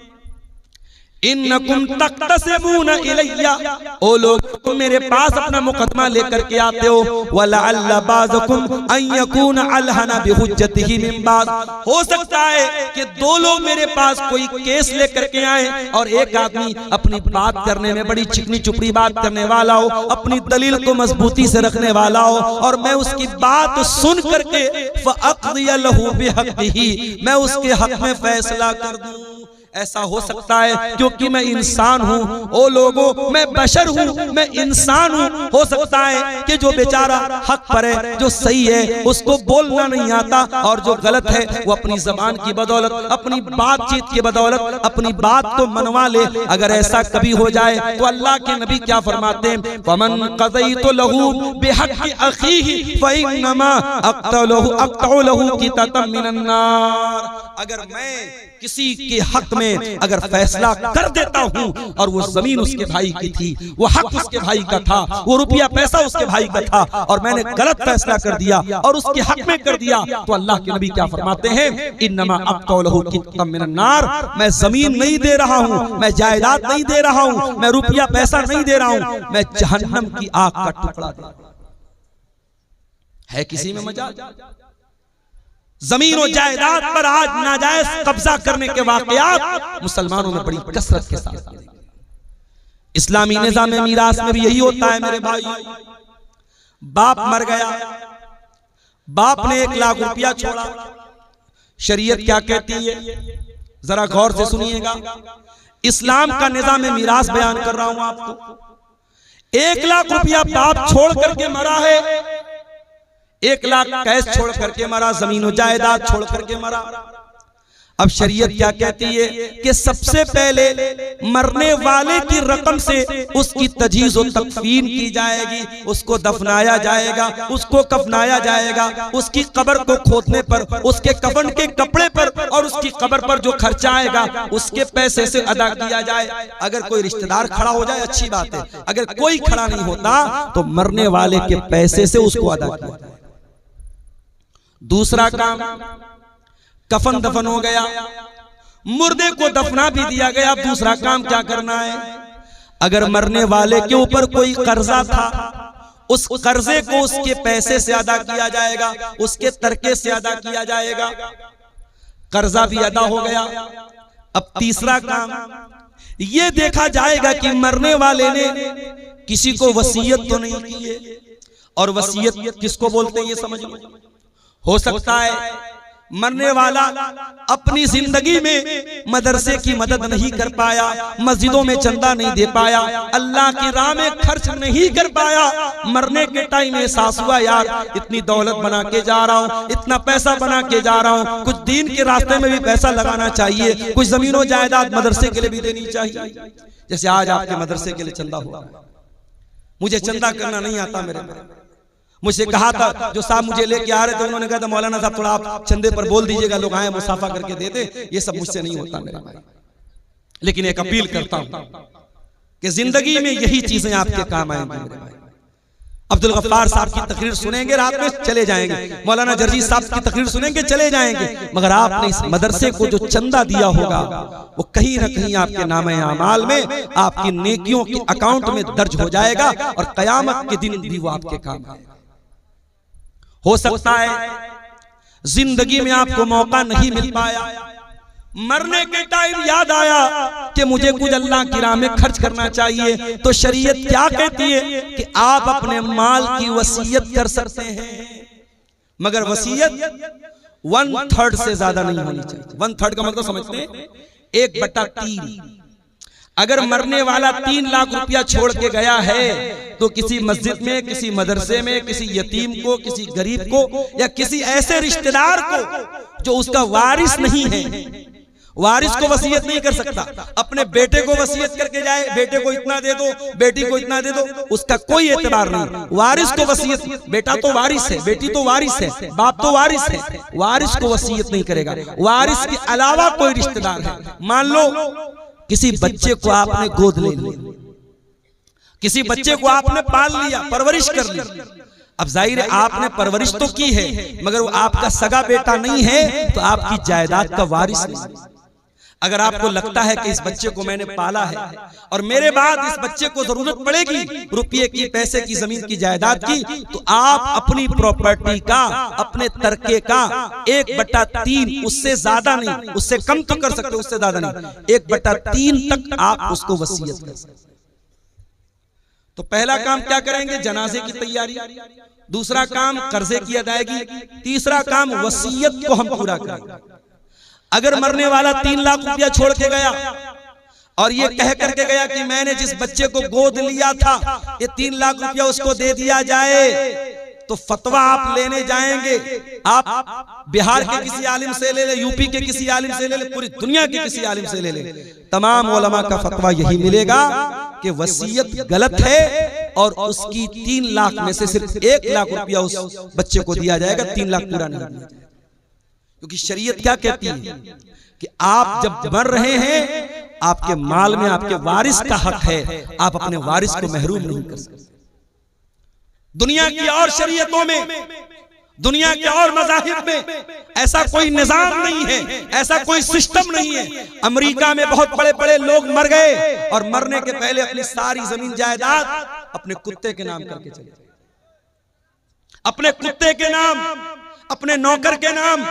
इन्नकुम तक्तसिबून इलैया, ओ लोग तुम मेरे पास अपना मुकदमा लेकर के आते हो। वलअल्ल बाज़कुम अन यकून अलहना बिहुज्जतिही मिन बाज़, हो सकता है कि दो लोग मेरे पास कोई केस लेकर के आए और एक आदमी अपनी बात करने में बड़ी चिकनी चुपड़ी बात करने वाला हो, अपनी दलील को मजबूती से रखने वाला हो, और मैं उसकी बात सुन करके फ़अक़ज़िय लहू बिहक़्क़िही, मैं उसके हक में फैसला कर दूं। ऐसा हो सकता है क्योंकि मैं इंसान हूं। ओ लोगों, मैं बशर हूं, मैं इंसान हूं। हो सकता है कि जो बेचारा हक पर है, जो सही है, उसको बोलना नहीं आता, और जो गलत है वो अपनी जबान की बदौलत, अपनी बातचीत की बदौलत अपनी बात को मनवा ले। अगर ऐसा कभी हो जाए तो अल्लाह के नबी क्या फरमाते हैं, फमन क़ज़यतु लहू बिहक़्क़ि अख़ीहि फ़इन्नमा अक़तअु लहू क़ितअतम मिनन नार। अगर मैं किसी के हक में अगर फैसला कर देता हूं, और वो जमीन उसके भाई की थी, वो हक उसके भाई का था, वो रुपया पैसा उसके भाई का था, और मैंने गलत फैसला कर दिया और उसके हक में कर दिया, तो अल्लाह के नबी क्या फरमाते हैं, इन्नमा अक़तअु लहू क़ितअतम मिनन नार। मैं जमीन नहीं दे रहा हूं, मैं जायदाद नहीं दे रहा हूं, मैं रुपया पैसा नहीं दे रहा हूं, मैं जहन्नम की आग का टुकड़ा दे रहा हूं। है किसी में मजाल? जमीन और जायदाद पर आज नाजायज कब्जा करने के वाकयात मुसलमानों में बड़ी कसरत के साथ। इस्लामी निजाम में मीरास में भी यही होता है मेरे भाई। बाप मर गया, बाप ने 1 लाख रुपया छोड़ा, शरीयत क्या कहती है, जरा गौर से सुनिएगा। इस्लाम का निजाम मिरास बयान कर रहा हूं आपको। 1 लाख रुपया बाप छोड़ करके मरा है, 1 लाख कैश छोड़ करके मरा, जमीन जायदाद छोड़ करके मरा। अब शरीयत क्या कहती है कि सबसे पहले मरने वाले की रकम से उसकी तजहीज और तकफीन की जाएगी, उसको दफनाया जाएगा, उसको कफनाया जाएगा, उसकी कब्र को खोदने पर, उसके कफन के कपड़े पर और उसकी कब्र पर जो खर्चा आएगा उसके पैसे से अदा किया जाए। अगर कोई रिश्तेदार खड़ा हो जाए अच्छी बात है, अगर कोई खड़ा नहीं होता तो मरने वाले के पैसे से उसको अदा किया जाए। दूसरा काम, कफन दफन हो गया, मुर्दे को दफना भी दिया गया। अब दूसरा काम क्या करना है, अगर मरने वाले के ऊपर कोई कर्जा था, उस कर्जे को उसके पैसे से अदा किया जाएगा, उसके तरके से अदा किया जाएगा। कर्जा भी अदा हो गया। अब तीसरा काम ये देखा जाएगा कि मरने वाले ने किसी को वसीयत तो नहीं की है, और वसीयत किसको बोलते हैं ये समझ लो। हो सकता है मरने वाला अपनी जिंदगी में मदरसे की मदद नहीं कर पाया, मस्जिदों में चंदा नहीं दे पाया, अल्लाह की राह में खर्च नहीं कर पाया। मरने के टाइम एहसास हुआ यार इतनी दौलत बना के जा रहा हूँ, इतना पैसा बना के जा रहा हूँ, कुछ दीन के रास्ते में भी पैसा लगाना चाहिए, कुछ जमीनों जायदाद मदरसे के लिए भी देनी चाहिए। जैसे आज आपके मदरसे के लिए चंदा हुआ, मुझे चंदा करना नहीं आता, मेरे मुझसे कहा था जो साहब मुझे लेके आ रहे थे, उन्होंने कहा था मौलाना साहब थोड़ा आप चंदे पर बोल दीजिएगा, लोग आए मुसाफा करके देते। ये सब मुझसे नहीं होता मेरा भाई, लेकिन एक अपील करता हूं कि जिंदगी में यही चीजें आपके काम आएंगी मेरे भाई। अब्दुल गफ्फार साहब की तकरीर सुनेंगे रात में चले जाएंगे, मौलाना जर्जी साहब की तकरीर सुनेंगे चले जाएंगे, मगर आपने इस मदरसे को जो चंदा दिया होगा वो कहीं ना कहीं आपके नामे अमाल में, आपकी नेकियों के अकाउंट में दर्ज हो जाएगा और कयामत के दिन भी वो आपके काम आएगा। हो सकता है जिंदगी में आपको मौका नहीं मिल पाया, मरने के टाइम याद आया कि मुझे कुछ अल्लाह की राह में खर्च करना चाहिए, तो शरीयत क्या कहती है कि आप अपने माल की वसीयत कर सकते हैं, मगर वसीयत 1/3 से ज्यादा नहीं होनी चाहिए। 1/3 का मतलब समझते हैं 1/3। अगर मरने वाला 3 लाख रुपया छोड़ के गया है तो किसी मस्जिद में, किसी मदरसे में, किसी यतीम को, किसी गरीब को या किसी ऐसे रिश्तेदार को जो उसका वारिस नहीं है, वारिस को वसीयत नहीं कर सकता। अपने बेटे को वसीयत करके जाए, बेटे को इतना दे दो, बेटी को इतना दे दो, उसका कोई एतबार नहीं। वारिस को वसीयत, बेटा तो वारिस है, बेटी तो वारिस है, बाप तो वारिस है, वारिस को वसीयत नहीं करेगा। वारिस के अलावा कोई रिश्तेदार है, मान लो किसी बच्चे को आपने गोद ले लिया, किसी बच्चे को आपने पाल लिया, परवरिश कर ली। अब जाहिर है आपने परवरिश तो की है, मगर वो आपका सगा बेटा नहीं है तो आपकी जायदाद का वारिस नहीं। अगर आपको लगता है कि इस बच्चे को मैंने पाला है और मेरे बाद इस बच्चे को जरूरत पड़ेगी रुपये की, पैसे की, जमीन की, जायदाद की, तो आप अपनी प्रॉपर्टी का, अपने तरके का 1/3, उससे ज्यादा नहीं, उससे कम तो कर सकते, उससे ज्यादा नहीं, 1/3 तक आप उसको वसीयत कर सकते। तो पहला काम क्या करेंगे, जनाजे की तैयारी, दूसरा काम कर्जे की अदायगी, तीसरा काम वसीयत को हम पूरा करेंगे। अगर मरने वाला 3 लाख रुपया छोड़ के गया और ये कह करके गया कि मैंने जिस बच्चे को गोद लिया था ये 3 लाख रुपया उसको दे दिया जाए, तो फतवा आप लेने जाएंगे, आप बिहार के किसी आलिम से ले ले, यूपी के किसी आलिम से ले ले, पूरी दुनिया के किसी आलिम से ले ले, तमाम उलमा का फतवा यही मिलेगा कि वसीयत गलत है और उसकी 3 लाख में से सिर्फ 1 लाख रुपया उस बच्चे को दिया जाएगा, 3 लाख पूरा नहीं दिया जाएगा। क्योंकि शरीयत क्या कहती है कि आप जब मर रहे हैं आपके माल में आपके वारिस का हक है, आप अपने वारिस को महरूम नहीं कर सकते। दुनिया की और शरीयतों में, दुनिया के और मज़ाहिब में ऐसा कोई निजाम नहीं है, ऐसा कोई सिस्टम नहीं है। अमेरिका में बहुत बड़े बड़े लोग मर गए और मरने के पहले अपनी सारी जमीन जायदाद अपने कुत्ते के नाम करके चले, अपने कुत्ते के नाम, अपने नौकर के नाम,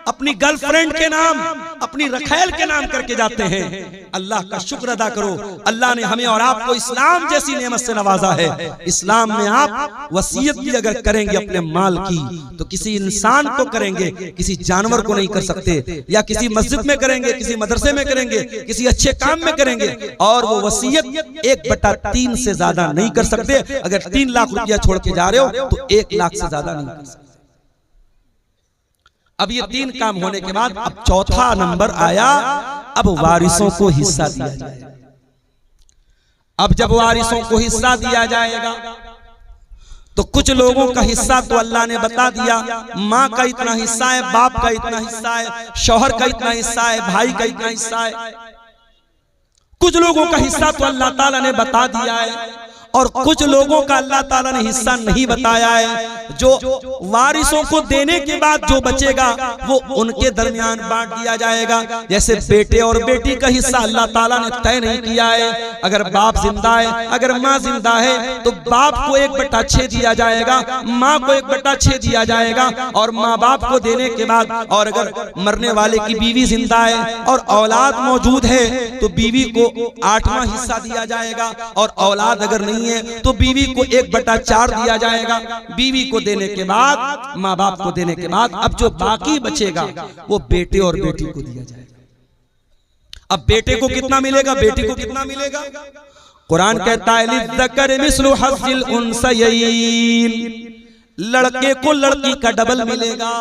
अपनी गर्लफ्रेंड के नाम, अपनी रखैल के नाम करके जाते हैं। अल्लाह का शुक्र अदा करो, अल्लाह ने हमें और आपको इस्लाम जैसी नेमत से नवाजा है। इस्लाम में आप वसीयत भी अगर करेंगे अपने माल की तो किसी इंसान को करेंगे, किसी जानवर को नहीं कर सकते। या किसी मस्जिद में करेंगे, किसी मदरसे में करेंगे, किसी अच्छे काम में करेंगे, और वो वसीयत 1/3 से ज्यादा नहीं कर सकते। अगर 3 लाख रुपया छोड़ के जा रहे हो तो 1 लाख से ज्यादा नहीं कर सकते। अब ये 3 काम होने के बाद अब चौथा नंबर आया, अब वारिसों को हिस्सा दिया जाएगा। अब जब वारिसों को हिस्सा दिया जाएगा तो कुछ लोगों का हिस्सा तो अल्लाह ने बता दिया, माँ का इतना हिस्सा है, बाप का इतना हिस्सा है, शौहर का इतना हिस्सा है, भाई का इतना हिस्सा है। कुछ लोगों का हिस्सा तो अल्लाह ताला ने बता दिया है, और कुछ लोगों का अल्लाह ताला ने हिस्सा नहीं बताया है। जो वारिसों को देने के बाद जो बचेगा वो उनके दरमियान बांट दिया जाएगा। जैसे बेटे और बेटी का हिस्सा अल्लाह ताला ने तय नहीं किया है। अगर बाप जिंदा है, अगर माँ जिंदा है तो बाप को 1/6 दिया जाएगा, माँ को 1/6 दिया जाएगा, और माँ बाप को देने के बाद, और अगर मरने वाले की बीवी जिंदा है और औलाद मौजूद है तो बीवी को 8वां हिस्सा दिया जाएगा, और औलाद अगर नहीं है तो बीवी को 1/4 दिया जाएगा। बीवी को देने के बाद, माँ बाप को देने के बाद, अब जो बाकी बचेगा वो बेटे और बेटी को दिया जाएगा। अब बेटे को कितना मिलेगा, बेटी को कितना मिलेगा? कुरान कहता है लिज़्ज़करि मिस्लु हज़्ज़िल उन्सयैन, लड़के को लड़की का डबल मिलेगा,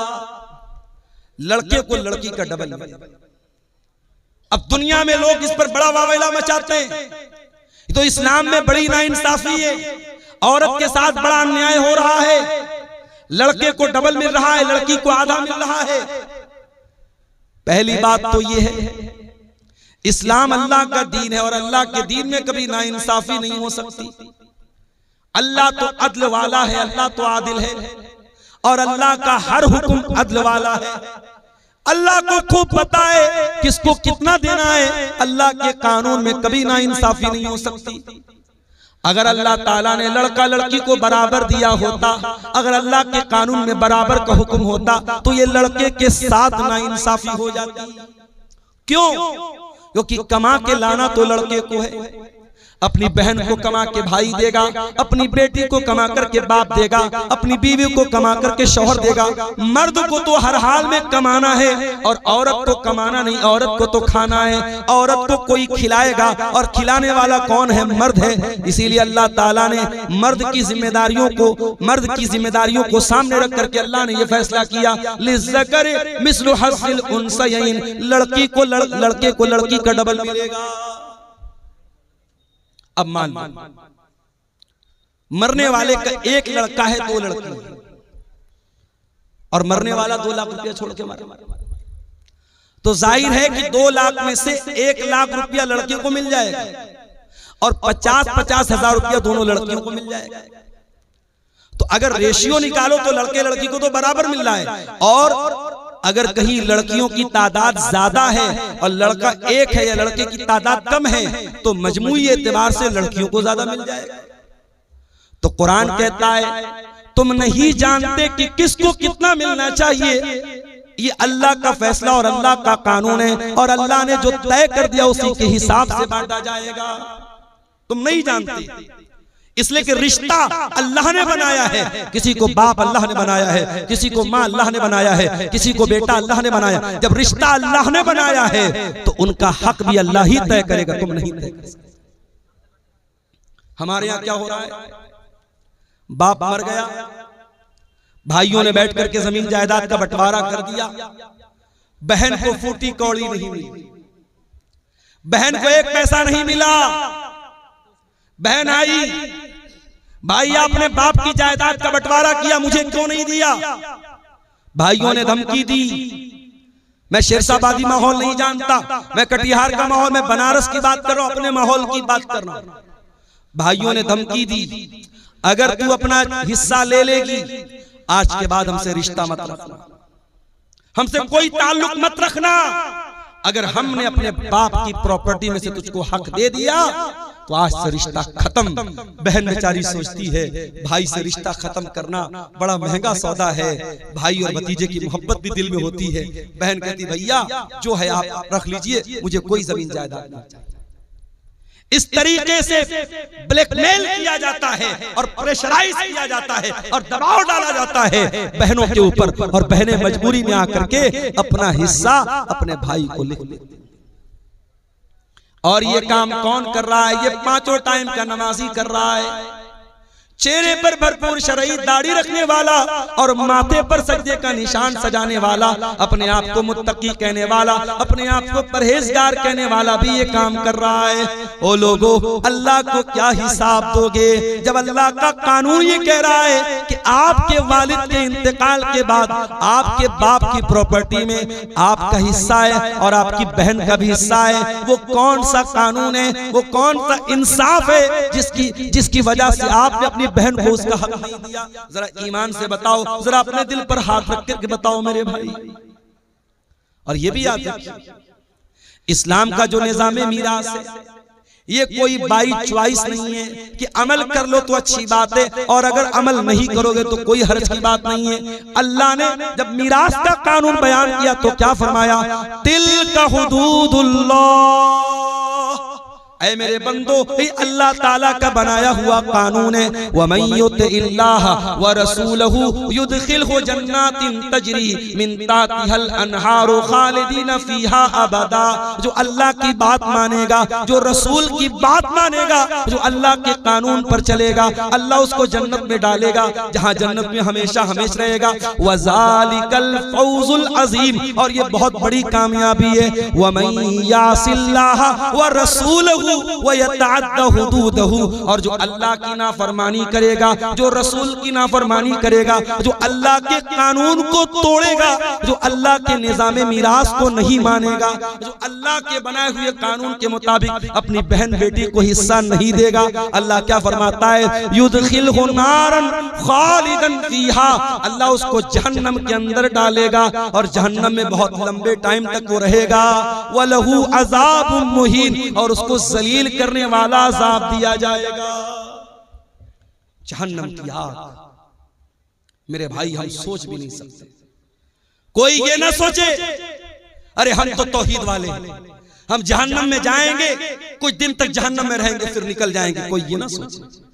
लड़के को लड़की का डबल मिलेगा। अब दुनिया में लोग इस पर बड़ा वावैला मचाते हैं, तो इस्लाम में बड़ी नाइंसाफी है, औरत के साथ बड़ा अन्याय हो रहा है। लड़के को डबल मिल रहा है, लड़की को आधा मिल रहा है। पहली बात तो ये है, इस्लाम अल्लाह का दीन है और अल्लाह के दीन में कभी नाइंसाफी नहीं हो सकती। अल्लाह तो अदल वाला है, अल्लाह तो आदिल है, और अल्लाह का हर हुक्म अदल वाला है। अल्लाह को खूब पता है किसको कितना देना है। अल्लाह के कानून में कभी नाइंसाफी नहीं हो सकती। अगर अल्लाह ताला ने लड़का लड़की को बराबर दिया होता, अगर अल्लाह के कानून में बराबर का हुक्म होता तो ये लड़के के साथ नाइंसाफी हो जाती। क्यों? क्योंकि कमा के लाना तो लड़के को है, अपनी बहन को कमा के भाई देगा, अपनी बेटी को कमा करके बाप देगा, अपनी बीवी को कमा करके शौहर देगा। मर्द को तो हर हाल में कमाना है और औरत को कमाना नहीं, औरत को तो खाना है। औरत को कोई खिलाएगा और खिलाने वाला कौन है? मर्द है। इसीलिए अल्लाह ताला ने मर्द की जिम्मेदारियों को सामने रख करके अल्लाह ने यह फैसला किया, लिज़्ज़करि मिस्लु हज़्ज़िल उन्सयैन, लड़की को लड़के को लड़की का डबल मिलेगा। अब मान मरने वाले का एक लड़का है, 2 लड़की है, और मरने वाला 2 लाख रुपया छोड़ के मारे, तो जाहिर है कि 2 लाख में से 1 लाख रुपया लड़कियों को मिल जाएगा और 50-50 हजार रुपया दोनों लड़कियों को मिल जाएगा। तो अगर रेशियो निकालो तो लड़के लड़की को तो बराबर मिल रहा है, और अगर कहीं लड़कियों की तादाद ज्यादा है और लड़का एक है या लड़के की तादाद कम है तो मजमूई एतबार से लड़कियों को ज्यादा मिल जाएगा। तो कुरान कहता है तुम नहीं जानते कि किसको कितना मिलना चाहिए, ये अल्लाह का फैसला और अल्लाह का कानून है, और अल्लाह ने जो तय कर दिया उसी के हिसाब से बांटा जाएगा। तुम नहीं जानते इसलिए कि रिश्ता अल्लाह ने बनाया है। किसी को बाप अल्लाह ने बनाया है, किसी को माँ अल्लाह ने बनाया है, किसी को बेटा अल्लाह ने बनाया। जब रिश्ता अल्लाह ने बनाया है तो उनका हक भी अल्लाह ही तय करेगा, तुम नहीं तय कर सकते। हमारे यहाँ क्या हो रहा है, बाप मर गया, भाइयों ने बैठ करके जमीन जायदाद का बंटवारा कर दिया, बहन को फूटी कौड़ी नहीं मिली, बहन को 1 पैसा नहीं मिला। बहन आई, भाई आपने बाप की जायदाद का बंटवारा किया, मुझे क्यों नहीं दिया? भाइयों ने धमकी दी। मैं शेरशाबादी माहौल नहीं जानता, मैं कटिहार का माहौल, मैं बनारस की बात कर रहा हूं, अपने माहौल की बात कर रहा हूं। भाइयों ने धमकी दी, अगर तू अपना हिस्सा ले लेगी आज के बाद हमसे रिश्ता मत रखना, हमसे कोई ताल्लुक मत रखना। अगर हमने अपने बाप की प्रॉपर्टी में से तुझको हक दे दिया तो आज से रिश्ता खत्म। बहन बेचारी सोचती है भाई से रिश्ता खत्म करना बड़ा महंगा सौदा है, भाई और भतीजे की मोहब्बत भी दिल में होती है। बहन कहती भैया जो है आप रख लीजिए, मुझे कोई जमीन जायदाद नहीं चाहिए। इस तरीके से ब्लैकमेल किया जाता है और प्रेशराइज किया जाता है और दबाव डाला जाता है बहनों के ऊपर, और बहनें मजबूरी में आकर के अपना हिस्सा अपने भाई को लिख लेती। और ये काम कौन कर रहा है? ये पांचों टाइम का नमाजी कर रहा है। चेहरे पर भरपूर शरई दाढ़ी रखने वाला और माथे पर सजदे का निशान सजाने वाला, अपने आप को मुत्तकी कहने वाला, अपने आप को परहेजगार कहने वाला भी ये काम कर रहा है। ओ लोगों, अल्लाह को क्या हिसाब दोगे जब अल्लाह का कानून ये कह रहा है कि आपके वालिद के इंतकाल के बाद आपके बाप की प्रॉपर्टी में आपका हिस्सा है और आपकी बहन का भी हिस्सा है। वो कौन सा कानून है, वो कौन सा इंसाफ है जिसकी वजह से आपने अपनी बहन को उसका हक नहीं दिया? जरा ईमान से बताओ, जरा अपने दिल पर हाथ रख करके बताओ मेरे भाई। और ये भी याद रखिए, इस्लाम का जो निजाम मीरास है ये कोई बाई चॉइस नहीं है कि अमल कर लो तो अच्छी बात है और अगर अमल नहीं करोगे तो कोई हर्ज की बात नहीं है। अल्लाह ने जब मीरास का कानून बयान किया तो क्या फरमाया? तिल्का हुदूदुल्लाह, ऐ मेरे बंदो, ये अल्लाह ताला का बनाया हुआ कानून है। वमन युतिल्लाह व रसूलहु युदखिलहु जन्नातिन तजरी मिन तातिहल अनहारु खालिदीन फीहा अबदा। जो अल्लाह की बात मानेगा, जो रसूल की बात मानेगा, जो अल्लाह के कानून पर चलेगा, अल्लाह उसको जन्नत में डालेगा जहां जन्नत में हमेशा हमेशा रहेगा। वज़ालिकल फौजुल अजीम, और ये बहुत बड़ी कामयाबी है। वमन यासिल्लाह व रसूलहु व यतअद्दा हुदूदहु, और जो अल्लाह की नाफरमानी करेगा, जो रसूल की नाफरमानी करेगा, जो अल्लाह के कानून को तोड़ेगा, जो अल्लाह के निजाम मीरास को नहीं मानेगा, जो अल्लाह के बनाए हुए कानून के मुताबिक अपनी बहन बेटी को हिस्सा नहीं देगा, अल्लाह क्या फरमाता है? युदखिलहु नारन खालिदन फीहा, अल्लाह उसको जहन्नम के अंदर डालेगा और जहन्नम में बहुत लंबे टाइम तक वो रहेगा। वलहु अज़ाबुम मुहीन, और उसको जलील करने वाला अज़ाब दिया जाएगा। जहन्नम की आग, मेरे भाई हम सोच भी नहीं सकते। कोई ये ना सोचे अरे हम तो तौहीद वाले हैं, हम जहन्नम में जाएंगे, कुछ दिन तक जहन्नम में रहेंगे फिर निकल जाएंगे। कोई ये ना सोचे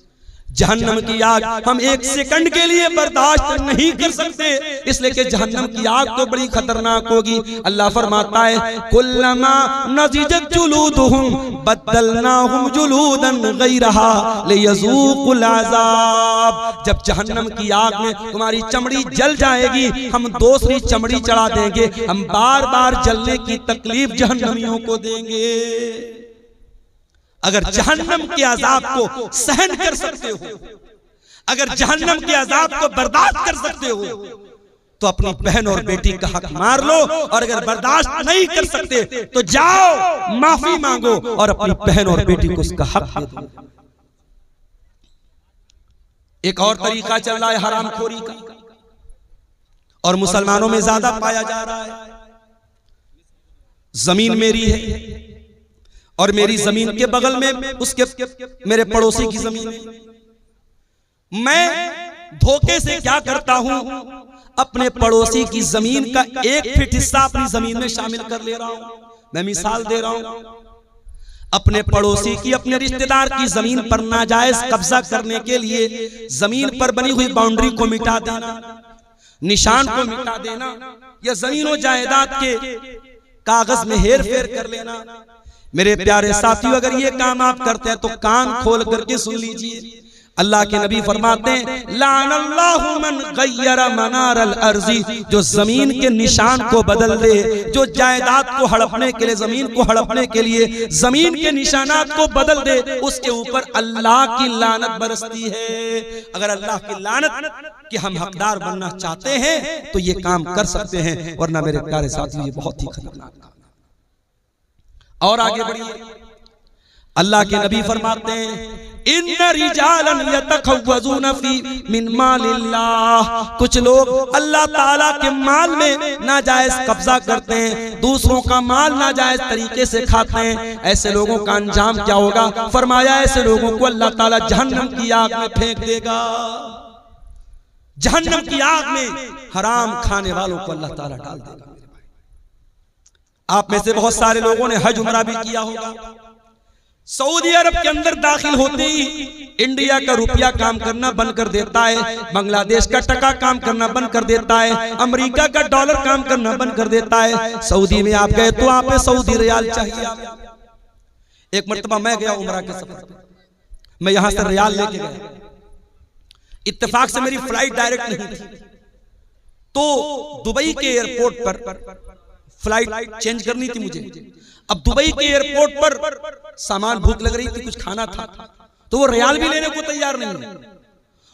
जहन्नम की आग हम एक सेकंड के लिए बर्दाश्त नहीं कर सकते, इसलिए कि जहन्नम की आग तो बड़ी खतरनाक होगी। अल्लाह फरमाता है कुल्लमा नज़िजत जुलूदुहुम बद्दलनाहुम जुलूदन गैरहा लियज़ूक़ुल अज़ाब। जब जहन्नम की आग में तुम्हारी चमड़ी जल जाएगी, हम दूसरी चमड़ी चढ़ा देंगे, हम बार बार जलने की तकलीफ जहन्नमियों को देंगे। अगर जहन्नम के अजाब को सहन कर सकते हो, अगर जहन्नम के अजाब को बर्दाश्त कर सकते हो, तो अपनी बहन और बेटी का हक मार लो, और अगर बर्दाश्त नहीं कर सकते तो जाओ माफी मांगो और अपनी बहन और बेटी को उसका हक दे दो। एक और तरीका चल रहा है हरामखोरी का, और मुसलमानों में ज्यादा पाया जा रहा है। जमीन मेरी है और मेरी जमीन के बगल में उसके मेरे पड़ोसी की जमीन है। मैं धोखे से क्या करता हूं, अपने पड़ोसी की जमीन का 1 फीट हिस्सा अपनी जमीन में शामिल कर ले रहा हूं। मैं मिसाल दे रहा हूं, अपने पड़ोसी की, अपने रिश्तेदार की जमीन पर नाजायज कब्जा करने के लिए जमीन पर बनी हुई बाउंड्री को मिटा देना, निशान को मिटा देना, या जमीन और जायदाद के कागज में हेर फेर कर लेना। मेरे प्यारे साथियों, अगर ये काम आप करते हैं तो कान खोल करके सुन लीजिए। अल्लाह के नबी फरमाते हैं लानल्लाहु मन गय्यरा मनारल अर्जी, जो जमीन के निशान को बदल दे, जो जायदाद को हड़पने के लिए, जमीन को हड़पने के लिए जमीन के निशानात को बदल दे, उसके ऊपर अल्लाह की लानत बरसती है। अगर अल्लाह की लानत कि हम हकदार बनना चाहते हैं तो ये काम कर सकते हैं, वरना मेरे प्यारे साथियों ये बहुत ही खतरनाक काम। और आगे बढ़िए, अल्लाह के नबी फरमाते हैं इन्न रिजालन यतखव्वज़ून फी मिन मालिल्लाह, कुछ लोग अल्लाह ताला के माल में नाजायज कब्जा करते हैं, दूसरों का माल नाजायज तरीके से खाते हैं। ऐसे लोगों का अंजाम क्या होगा? फरमाया ऐसे लोगों को अल्लाह ताला जहन्नम की आग में फेंक देगा। जहन्नम की आग में हराम खाने वालों को अल्लाह ताला डाल देगा। आप में से बहुत सारे लोगों ने हज उमरा भी किया होगा। सऊदी अरब के अंदर दाखिल होते ही इंडिया का रुपया काम करना बंद कर देता है, बांग्लादेश का टका काम करना बंद कर देता है, अमेरिका का डॉलर काम करना बंद कर देता है। सऊदी में आप गए तो आप सऊदी रियाल चाहिए। एक मर्तबा मैं गया उमरा के सफर पे, मैं यहां से रियाल लेके गया। इत्तेफाक से मेरी फ्लाइट डायरेक्ट नहीं थी, तो दुबई के एयरपोर्ट पर फ्लाइट चेंज करनी थी मुझे। अब दुबई के एयरपोर्ट पर सामान, भूख लग रही थी, कुछ खाना था, तो वो रियाल भी लेने को तैयार नहीं।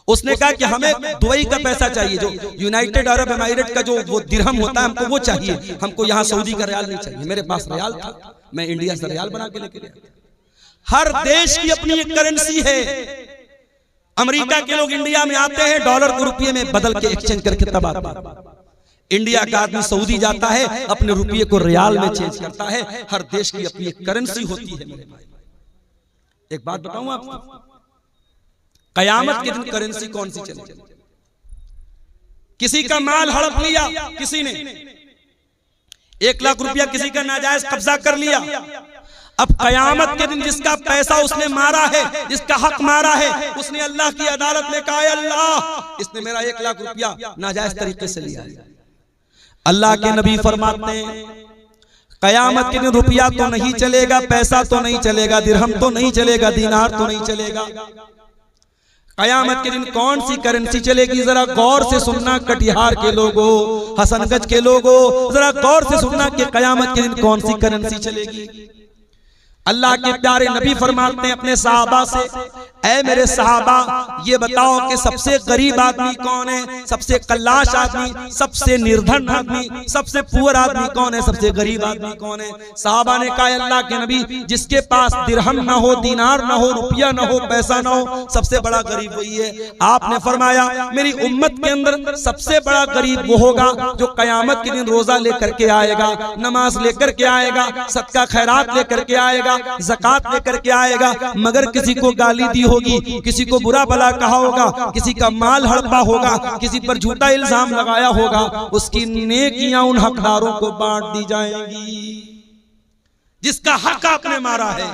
उसने कहा कि हमें दुबई का पैसा चाहिए, जो यूनाइटेड अरब एमिरेट का जो वो दिरहम होता है हमको वो चाहिए, हमको यहाँ सऊदी का रियाल नहीं चाहिए। मेरे पास रियाल था, मैं इंडिया से रियाल बना के लेके गया। हर देश की अपनी एक करेंसी है। अमेरिका के लोग इंडिया में आते हैं, डॉलर को रुपये में बदल के एक्सचेंज करके तब आते हैं। इंडिया का आदमी सऊदी जाता है, अपने रुपये को रियाल में चेंज करता है। हर देश की अपनी एक करेंसी होती है मेरे भाई। एक बात बताऊं आपको, कयामत के दिन करेंसी कौन सी चलेगी? किसी का माल हड़प लिया किसी ने, 1 लाख रुपया किसी का नाजायज कब्जा कर लिया। अब कयामत के दिन जिसका पैसा उसने मारा है, जिसका हक मारा है, उसने अल्लाह की अदालत में कहा, अल्लाह इसने मेरा 1 लाख रुपया नाजायज तरीके से लिया है। अल्लाह के नबी फरमाते हैं कयामत के दिन रुपया तो नहीं चलेगा, पैसा तो नहीं चलेगा, दिरहम तो नहीं चलेगा, दीनार तो नहीं चलेगा। कयामत के दिन कौन सी करेंसी चलेगी? जरा गौर से सुनना कटिहार के लोगों, हसनगंज के लोगों, जरा गौर से सुनना कि कयामत के दिन कौन सी करेंसी चलेगी। अल्लाह के प्यारे नबी फरमाते हैं अपने सहाबा से, ऐ मेरे सहाबा ये बताओ कि सबसे गरीब आदमी कौन है, सबसे कल्लाश आदमी, सबसे निर्धन आदमी, सबसे पुअर आदमी कौन है, सबसे गरीब आदमी कौन है? सहाबा ने कहा अल्लाह के नबी जिसके पास दिरहम ना हो, दीनार ना हो, रुपया ना हो, पैसा ना हो, सबसे बड़ा गरीब वही है। आपने फरमाया मेरी उम्मत के अंदर सबसे बड़ा गरीब वो होगा जो कयामत के दिन रोजा लेकर के आएगा, नमाज लेकर के आएगा, सदका खैरात लेकर के आएगा, ज़कात लेकर के आएगा, मगर किसी को गाली दी होगी, किसी को बुरा भला कहा होगा, किसी का माल हड़पा होगा, किसी पर झूठा इल्जाम लगाया होगा, उसकी नेकियां उन हकदारों को बांट दी जाएंगी। जिसका हक आपने मारा है,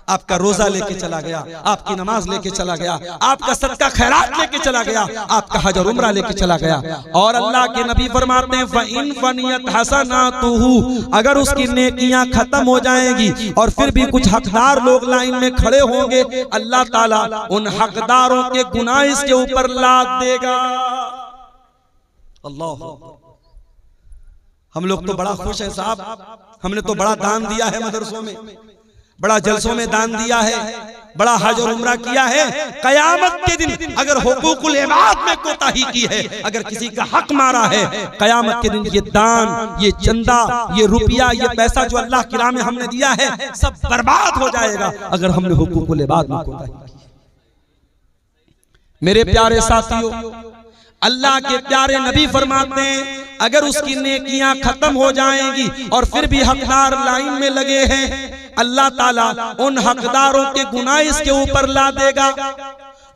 आपका रोजा लेके चला गया, आपकी नमाज लेके चला गया, आपका सदका खैरात लेके चला गया, आपका हज और उम्रा लेके चला गया। और अल्लाह के नबी फरमाते हैं फ़इन फ़नियत हसनातुहु, अगर उसकी नेकियां खत्म हो जाएंगी और फिर भी कुछ हकदार लोग लाइन में खड़े होंगे, अल्लाह ताला उन हकदारों के गुनाह इसके ऊपर लाद देगा। अल्लाह, हम लोग तो बड़ा खुश है साहब, हमने तो बड़ा दान दिया है मदरसों में, बड़ा जलसों में दान दिया है, बड़ा हज और उम्रा किया है। कयामत के दिन अगर हुकूकुल इबाद में कोताही की है, अगर किसी का हक मारा है, कयामत के दिन ये दान, ये चंदा, ये रुपया, ये पैसा जो अल्लाह की राह में हमने दिया है, सब बर्बाद हो जाएगा अगर हमने हुकूकुल इबाद में कोताही की। मेरे प्यारे साथियों, अल्लाह के प्यारे नबी फरमाते हैं अगर उसकी नेकियां खत्म हो जाएंगी और फिर भी हकदार लाइन में लगे हैं, अल्लाह ताला उन हकदारों के गुनाह इसके ऊपर ला देगा।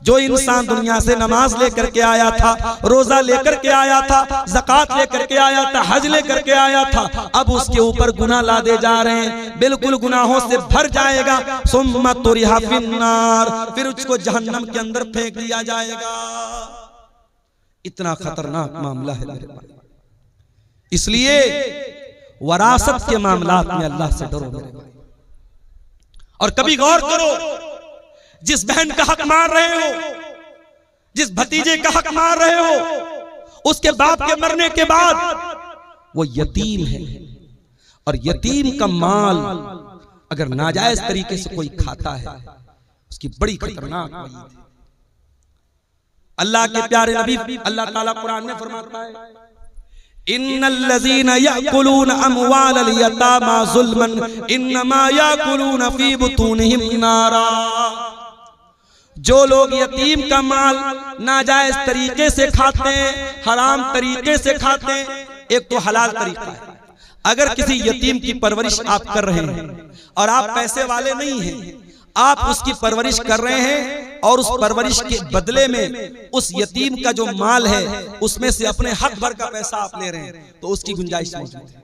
जो इंसान दुनिया से नमाज लेकर के आया था, रोजा लेकर के आया था, ज़कात लेकर के आया था, हज लेकर के आया था, अब उसके ऊपर गुनाह लादे जा रहे हैं, बिल्कुल गुनाहों से भर जाएगा। सुम्मा तुरिहा फिन्नार, फिर उसको जहन्नम के अंदर फेंक दिया जाएगा। इतना खतरनाक मामला है मेरे भाई। इसलिए वरासत के मामलात में अल्लाह से डरो मेरे भाई। और कभी गौर करो, जिस बहन का हक मार रहे हो, जिस भतीजे का हक मार रहे हो, उसके बाप के मरने के बाद वो यतीम है, और यतीम का माल अगर नाजायज तरीके से कोई खाता है, उसकी बड़ी खतरनाक वईद है। अल्लाह के प्यारे नबी, अल्लाह ताला कुरान में फरमाता है इन्नल्लज़ीना याकुलून अमवालल यतामा ज़ुल्मन इन्नमा याकुलून फी बुतूनिहिम नारा। जो लोग यतीम का माल नाजायज तरीके से खाते हैं, हराम तरीके से खाते हैं, एक तो हलाल तरीका है। अगर किसी यतीम की परवरिश आप कर रहे हैं और आप पैसे वाले नहीं हैं, आप उसकी परवरिश कर रहे हैं और उस परवरिश के बदले में उस यतीम का जो माल है उसमें से अपने हक भर का पैसा आप ले रहे हैं, तो उसकी गुंजाइश मौजूद है।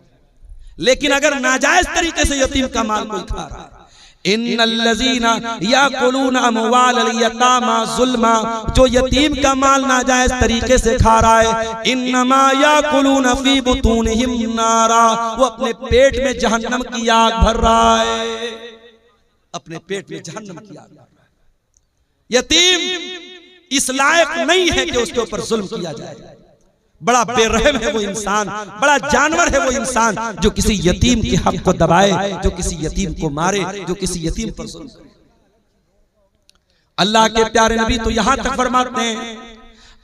लेकिन अगर नाजायज तरीके से यतीम का माल कोई खा रहा है, इन्नल्लज़ीना याकुलूना अमवालल यतामा ज़ुल्मा, जो यतीम का माल नाजायज तरीके से खा रहा है, इन्नमा याकुलूना फी बुतूनिहिम नारा, वो अपने पेट में जहन्नम की आग भर रहा है, अपने पेट में जहन्नम की आग भर रहा है। यतीम इस लायक नहीं है कि उसके ऊपर जुल्म किया जाए। बड़ा बेरहम है वो इंसान, बड़ा जानवर है वो इंसान जो किसी यतीम के हक को दबाए, जो किसी यतीम को मारे, जो किसी यतीम पर जुल्म करे। अल्लाह के प्यारे नबी तो यहां तक फरमाते हैं,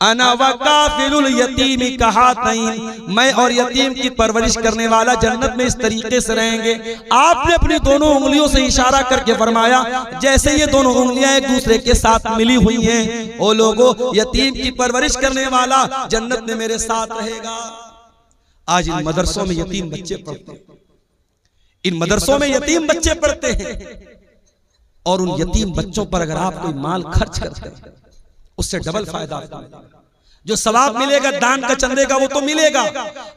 अना वकाफिलुल यतीमी कहातैन, मैं और यतीम की परवरिश करने वाला जन्नत में इस तरीके से रहेंगे। आपने अपनी दोनों उंगलियों से इशारा करके फरमाया जैसे ये दोनों उंगलियां एक दूसरे के साथ मिली हुई हैं। ओ लोगों, यतीम की परवरिश करने वाला जन्नत में मेरे साथ रहेगा। आज इन मदरसों में यतीम बच्चे पढ़ते हैं, इन मदरसों में यतीम बच्चे पढ़ते हैं, और उन यतीम बच्चों पर अगर आप कोई माल खर्च करते हैं उससे डबल फायदा आपको मिलेगा। जो सवाब मिलेगा दान का चंदे का वो तो मिलेगा,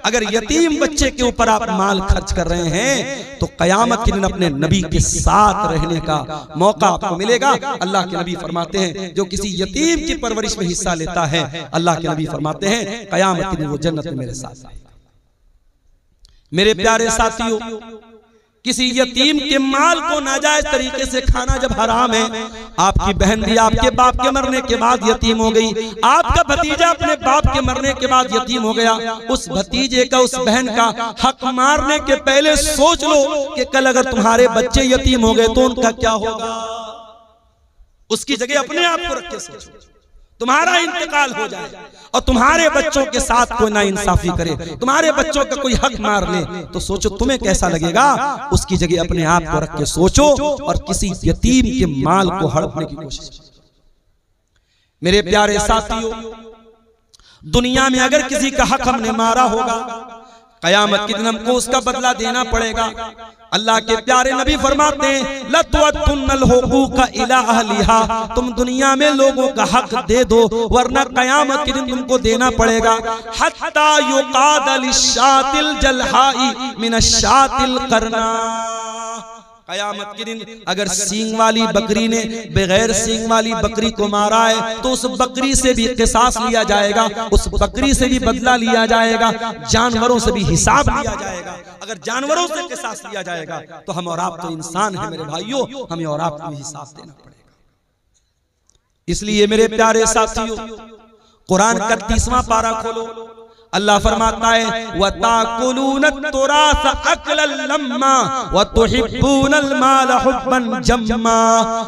अगर यतीम बच्चे के ऊपर आप माल खर्च कर रहे हैं तो कयामत के दिन अपने नबी के साथ रहने का मौका आपको मिलेगा। अल्लाह के नबी फरमाते हैं जो किसी यतीम की परवरिश में हिस्सा लेता है, अल्लाह के नबी फरमाते हैं कयामत के दिन वो जन्नत में मेरे साथ है। मेरे प्यारे साथियों, किसी यतीम के माल को नाजायज तरीके से खाना जब हराम है, आपकी बहन भी आपके बाप के मरने के बाद यतीम हो गई, आपका भतीजा अपने बाप के मरने के बाद यतीम हो गया, उस भतीजे का, उस बहन का हक मारने के पहले सोच लो कि कल अगर तुम्हारे बच्चे यतीम हो गए तो उनका क्या होगा। उसकी जगह अपने आप को रख के सोचो, तुम्हारा इंतकाल हो जाए और तुम्हारे बच्चों के साथ कोई ना इंसाफी करे, तुम्हारे बच्चों का कोई हक मार ले, तो सोचो तुम्हें कैसा लगेगा। उसकी जगह अपने आप को रख के सोचो और किसी यतीम के माल को हड़पने की कोशिश। मेरे प्यारे साथियों, दुनिया में अगर किसी का हक हमने मारा होगा, कयामत के दिन हमको उसका बदला देना पड़ेगा। अल्लाह के प्यारे नबी फरमाते हैं लतुअद्दुन्नल हुकूक इला अहलिहा, तुम दुनिया में लोगों का हक दे दो वरना कयामत के दिन तुमको देना पड़ेगा। हत्ता युकाद लिशातिल जलहाई मिनशातिल करना, कयामत के दिन अगर सींग वाली बकरी ने बगैर सींग वाली बकरी को मारा है तो उस बकरी से भी किसास लिया जाएगा, उस बकरी से भी बदला लिया जाएगा, जानवरों से भी हिसाब लिया जाएगा। अगर जानवरों से किसास लिया जाएगा तो हम और आप तो इंसान हैं मेरे भाइयों, हमें और आपको हिसाब देना पड़ेगा। इसलिए मेरे प्यारे साथियों, कुरान का 30वां पारा खोलो, अल्लाह फरमाता है वताकुलून तुरास अकलन लम्मा वतुहिब्बूनल माल हुब्बन जम्मा,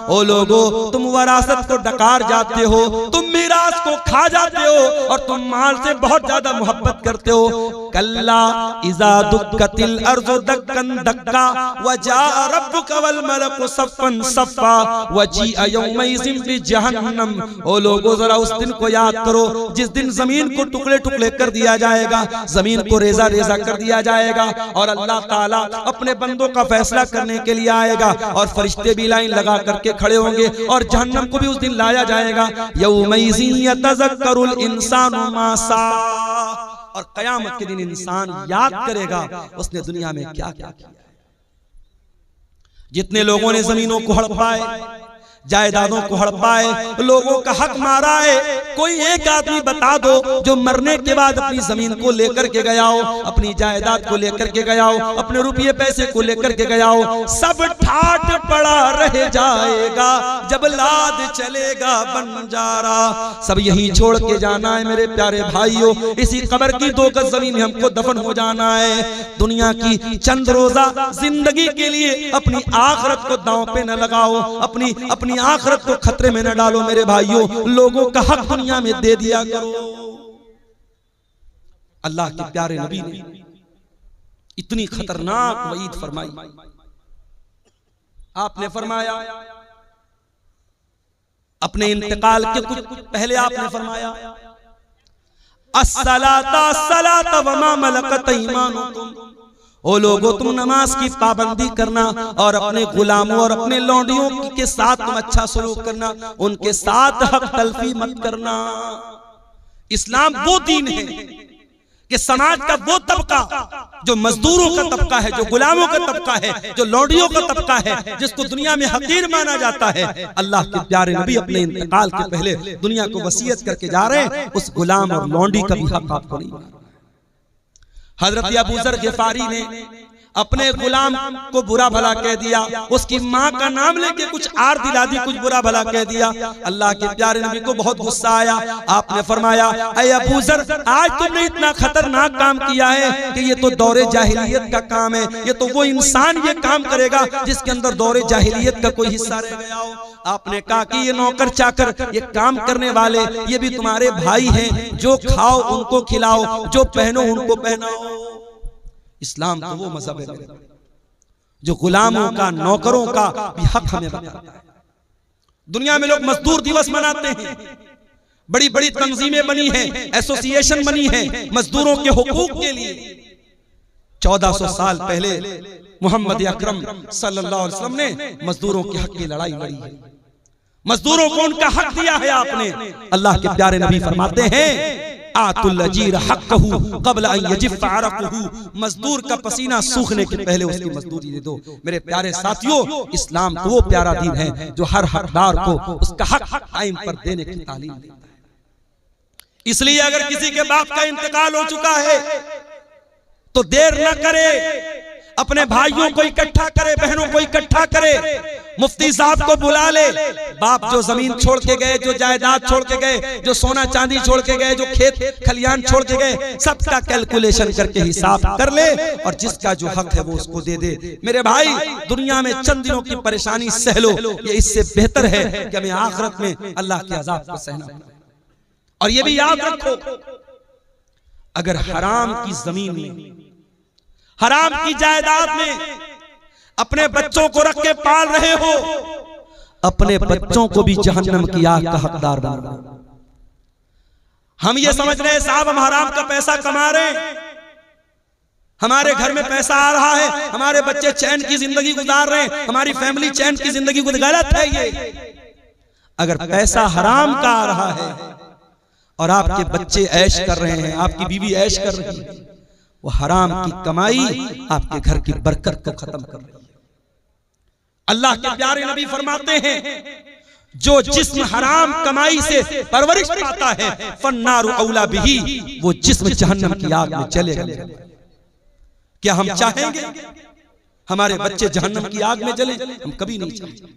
ओ लोगो तुम वरासत को डकार जाते हो, तुम मीरास को खा जाते हो और तुम माल से बहुत ज्यादा मोहब्बत करते हो। कल्ला इज़ा दुक्कतिल अर्ज़ु दक्कन दक्का वजा रब्बुका वल मलकु सफ़्फ़न सफ़्फ़ा वजीअ यौमइज़िन बिजहन्नम, ओ लोगो जरा उस दिन को याद करो जिस दिन जमीन को टुकड़े टुकड़े कर दिया जाएगा, जमीन को रेजा रेजा कर दिया जाएगा और अल्लाह ताला अपने बंदों का फैसला करने के लिए आएगा और फरिश्ते भी लाइन लगा करके खड़े होंगे और जहन्नम को भी उस दिन लाया जाएगा। यौमइज़िन यतज़क्करुल इंसानु मा सा, और कयामत के दिन इंसान याद करेगा उसने दुनिया में क्या क्या किया। जितने लोगों ने जमीनों को हड़पाए, जायदादों को हड़पाए, लोगों का हक मारा है, कोई एक आदमी बता दो जो मरने के बाद अपनी जमीन को लेकर के गया हो, अपनी जायदाद को लेकर के गया हो, अपने रुपये पैसे को लेकर के गया हो, सब ठाट पड़ा रह जाएगा जब लाद चलेगा बंजारा। सब यही छोड़ के जाना है मेरे प्यारे भाइयों, इसी कब्र की 2 गज जमीन में हमको दफन हो जाना है। दुनिया की चंद रोजा जिंदगी के लिए अपनी आखिरत को दांव पे न लगाओ, अपनी आखिरत को खतरे में न डालो मेरे भाइयों, लोगों का हक दुनिया में दे दिया करो। अल्लाह के प्यारे नबी ने इतनी खतरनाक वईद फरमाई। आपने फरमाया अपने इंतकाल के कुछ पहले आपने फरमाया, अस्सलाता अस्सलाता वमा मलकत ईमानुकुम, ओ लोगों तुम नमाज की पाबंदी करना और अपने गुलामों और अपने लौंडियों के साथ तुम अच्छा सलूक करना, उनके साथ हक तलफी मत करना। इस्लाम वो दीन है कि समाज का वो तबका जो मजदूरों का तबका है, जो गुलामों का तबका है, जो लौंडियों का तबका है, जिसको दुनिया में हकीर माना जाता है, अल्लाह के प्यारे नबी अपने इंतकाल के पहले दुनिया को वसीयत करके जा रहे हैं, उस गुलाम और लौंडी का भी हक आपको नहीं माना। हजरत अबू ज़र गिफारी ने अपने गुलाम को बुरा भला कह दिया, उसकी माँ का नाम लेके कुछ आर दिला दी, कुछ बुरा भला कह दिया। अल्लाह के प्यारे नबी को बहुत गुस्सा आया। आपने फरमाया, ऐ अबू ज़र, आज तुमने इतना खतरनाक काम किया है कि ये तो दौरे जाहिलियत का काम है, ये तो वो इंसान ये काम करेगा जिसके अंदर दौरे जाहिलियत का कोई हिस्सा रह गया हो। आपने कहा कि ये नौकर चाकर, ये काम करने वाले, ये भी तुम्हारे भाई हैं, जो खाओ उनको खिलाओ, जो पहनो उनको पहनाओ। इस्लाम तो वो मजहब है जो गुलामों का, नौकरों का भी हक हमें बताता है। दुनिया में लोग मजदूर दिवस मनाते हैं, बड़ी बड़ी तंजीमें बनी हैं, एसोसिएशन बनी है मजदूरों के हुकूक के लिए। 1400 साल पहले मोहम्मद अकरम सल्लल्लाहु अलैहि वसल्लम ने मजदूरों के हक की लड़ाई लड़ी है, मजदूरों को उनका हक दिया है आपने। अल्लाह के प्यारे नबी फरमाते हैं, आतुल अजीर हक़्क़हु क़ब्ल अन यजिफ़ अरक़हु, मजदूर का पसीना सूखने के पहले उसकी मजदूरी दे दो। मेरे प्यारे साथियों, इस्लाम तो वो प्यारा दीन है जो हर हकदार को उसका हक टाइम पर देने की तालीम देता है। इसलिए अगर किसी के बाप का इंतकाल हो चुका है तो देर न करे, अपने भाइयों को इकट्ठा करे, बहनों को इकट्ठा करे, मुफ्ती साहब को बुला ले। बाप जो जमीन छोड़ के गए, जो जायदाद छोड़ के गए, जो सोना चांदी छोड़ के गए, जो खेत खलियान छोड़ के गए, सबका कैलकुलेशन करके हिसाब कर ले और जिसका जो हक है वो उसको दे दे। मेरे भाई, दुनिया में चंद दिनों की परेशानी सह लो, ये इससे बेहतर है कि हमें आखिरत में अल्लाह के अजाब को सहना पड़े। और ये भी याद रखो, अगर हराम की जमीन में, हराम की जायदाद में अपने बच्चों को रख के पाल रहे हो, अपने बच्चों को भी जहन्नम की आग का हकदार बना रहे। हम ये समझ रहे हैं साहब हम हराम का पैसा कमा रहे हैं, हमारे घर में पैसा आ रहा है, हमारे बच्चे चैन की जिंदगी गुजार रहे हैं, हमारी फैमिली चैन की जिंदगी गुजार। गलत है ये। अगर पैसा हराम का आ रहा है और आपके बच्चे ऐश कर रहे हैं, आपकी बीवी ऐश कर रही है, वो हराम की कमाई आपके घर की बरकत को खत्म कर रही है। अल्लाह के प्यारे नबी फरमाते हैं, जो जिस्म हराम कमाई से परवरिश पाता है, फन्नारु औला बिही, वो जिस्म जहन्नम की आग में चलेगा। क्या हम चाहेंगे हमारे बच्चे जहन्नम की आग में जलें? हम कभी नहीं चाहेंगे।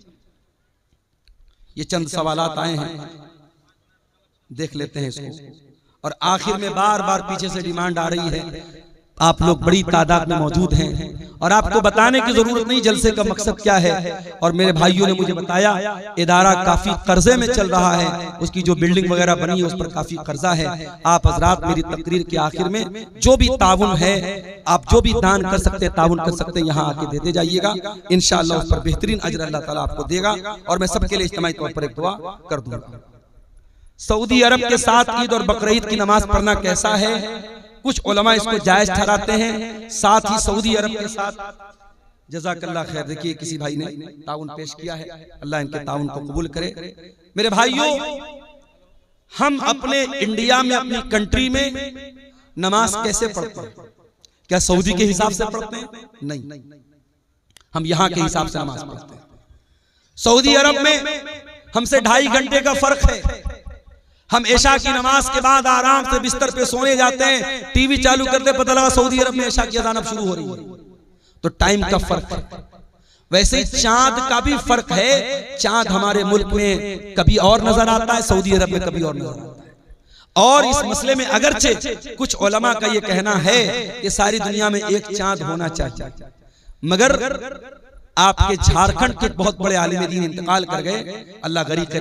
ये चंद सवालात आए हैं, देख लेते हैं इसको। और आखिर में बार बार पीछे से डिमांड आ रही है, आप लोग बड़ी तादाद में मौजूद हैं और आपको बताने की जरूरत नहीं जलसे का मकसद क्या है। और मेरे भाइयों ने मुझे बताया इदारा काफी कर्जे में चल रहा है, उसकी जो बिल्डिंग वगैरह बनी है उस पर काफी कर्जा है। आप हजरात मेरी तकरीर के आखिर में जो भी ताउन है, आप जो भी दान कर सकते हैं, ताउन कर सकते हैं, यहाँ आके देते जाइएगा। इंशाअल्लाह उस पर बेहतरीन अजर अल्लाह ताला आपको देगा। और मैं सबके लिए इज्तिमाई तौर पर एक दुआ कर दूंगा। सऊदी अरब के साथ ईद और बकरीद की नमाज पढ़ना कैसा है? कुछ उलमा इसको जायज ठहराते हैं, साथ ही सऊदी अरब के साथ जज़ाकल्लाह खैर। देखिए किसी भाई ने ताउन पेश किया है, अल्लाह इनके ताउन को कबूल करे। मेरे भाइयों, हम अपने इंडिया में, अपनी कंट्री में नमाज कैसे पढ़ते हैं? क्या सऊदी के हिसाब से पढ़ते हैं? नहीं, हम यहाँ के हिसाब से नमाज पढ़ते हैं। सऊदी अरब में हमसे 2.5 घंटे का फर्क है। हम ऐशा की नमाज के बाद आराम से बिस्तर पे सोने जाते हैं, टीवी चालू करते पता लगा सऊदी अरब में ऐशा की अज़ान अब शुरू हो रही है। तो टाइम का फर्क है। वैसे ही चांद का भी फर्क है। चांद हमारे मुल्क में कभी और नजर आता है, सऊदी अरब में कभी और नजर आता है। और इस मसले में अगरचे कुछ उलमा का ये कहना है कि सारी दुनिया में एक चांद होना चाहिए, मगर आपके झारखंड के बहुत बड़े आलिम दीन इंतकाल कर गए, अल्लाह गरीब करे।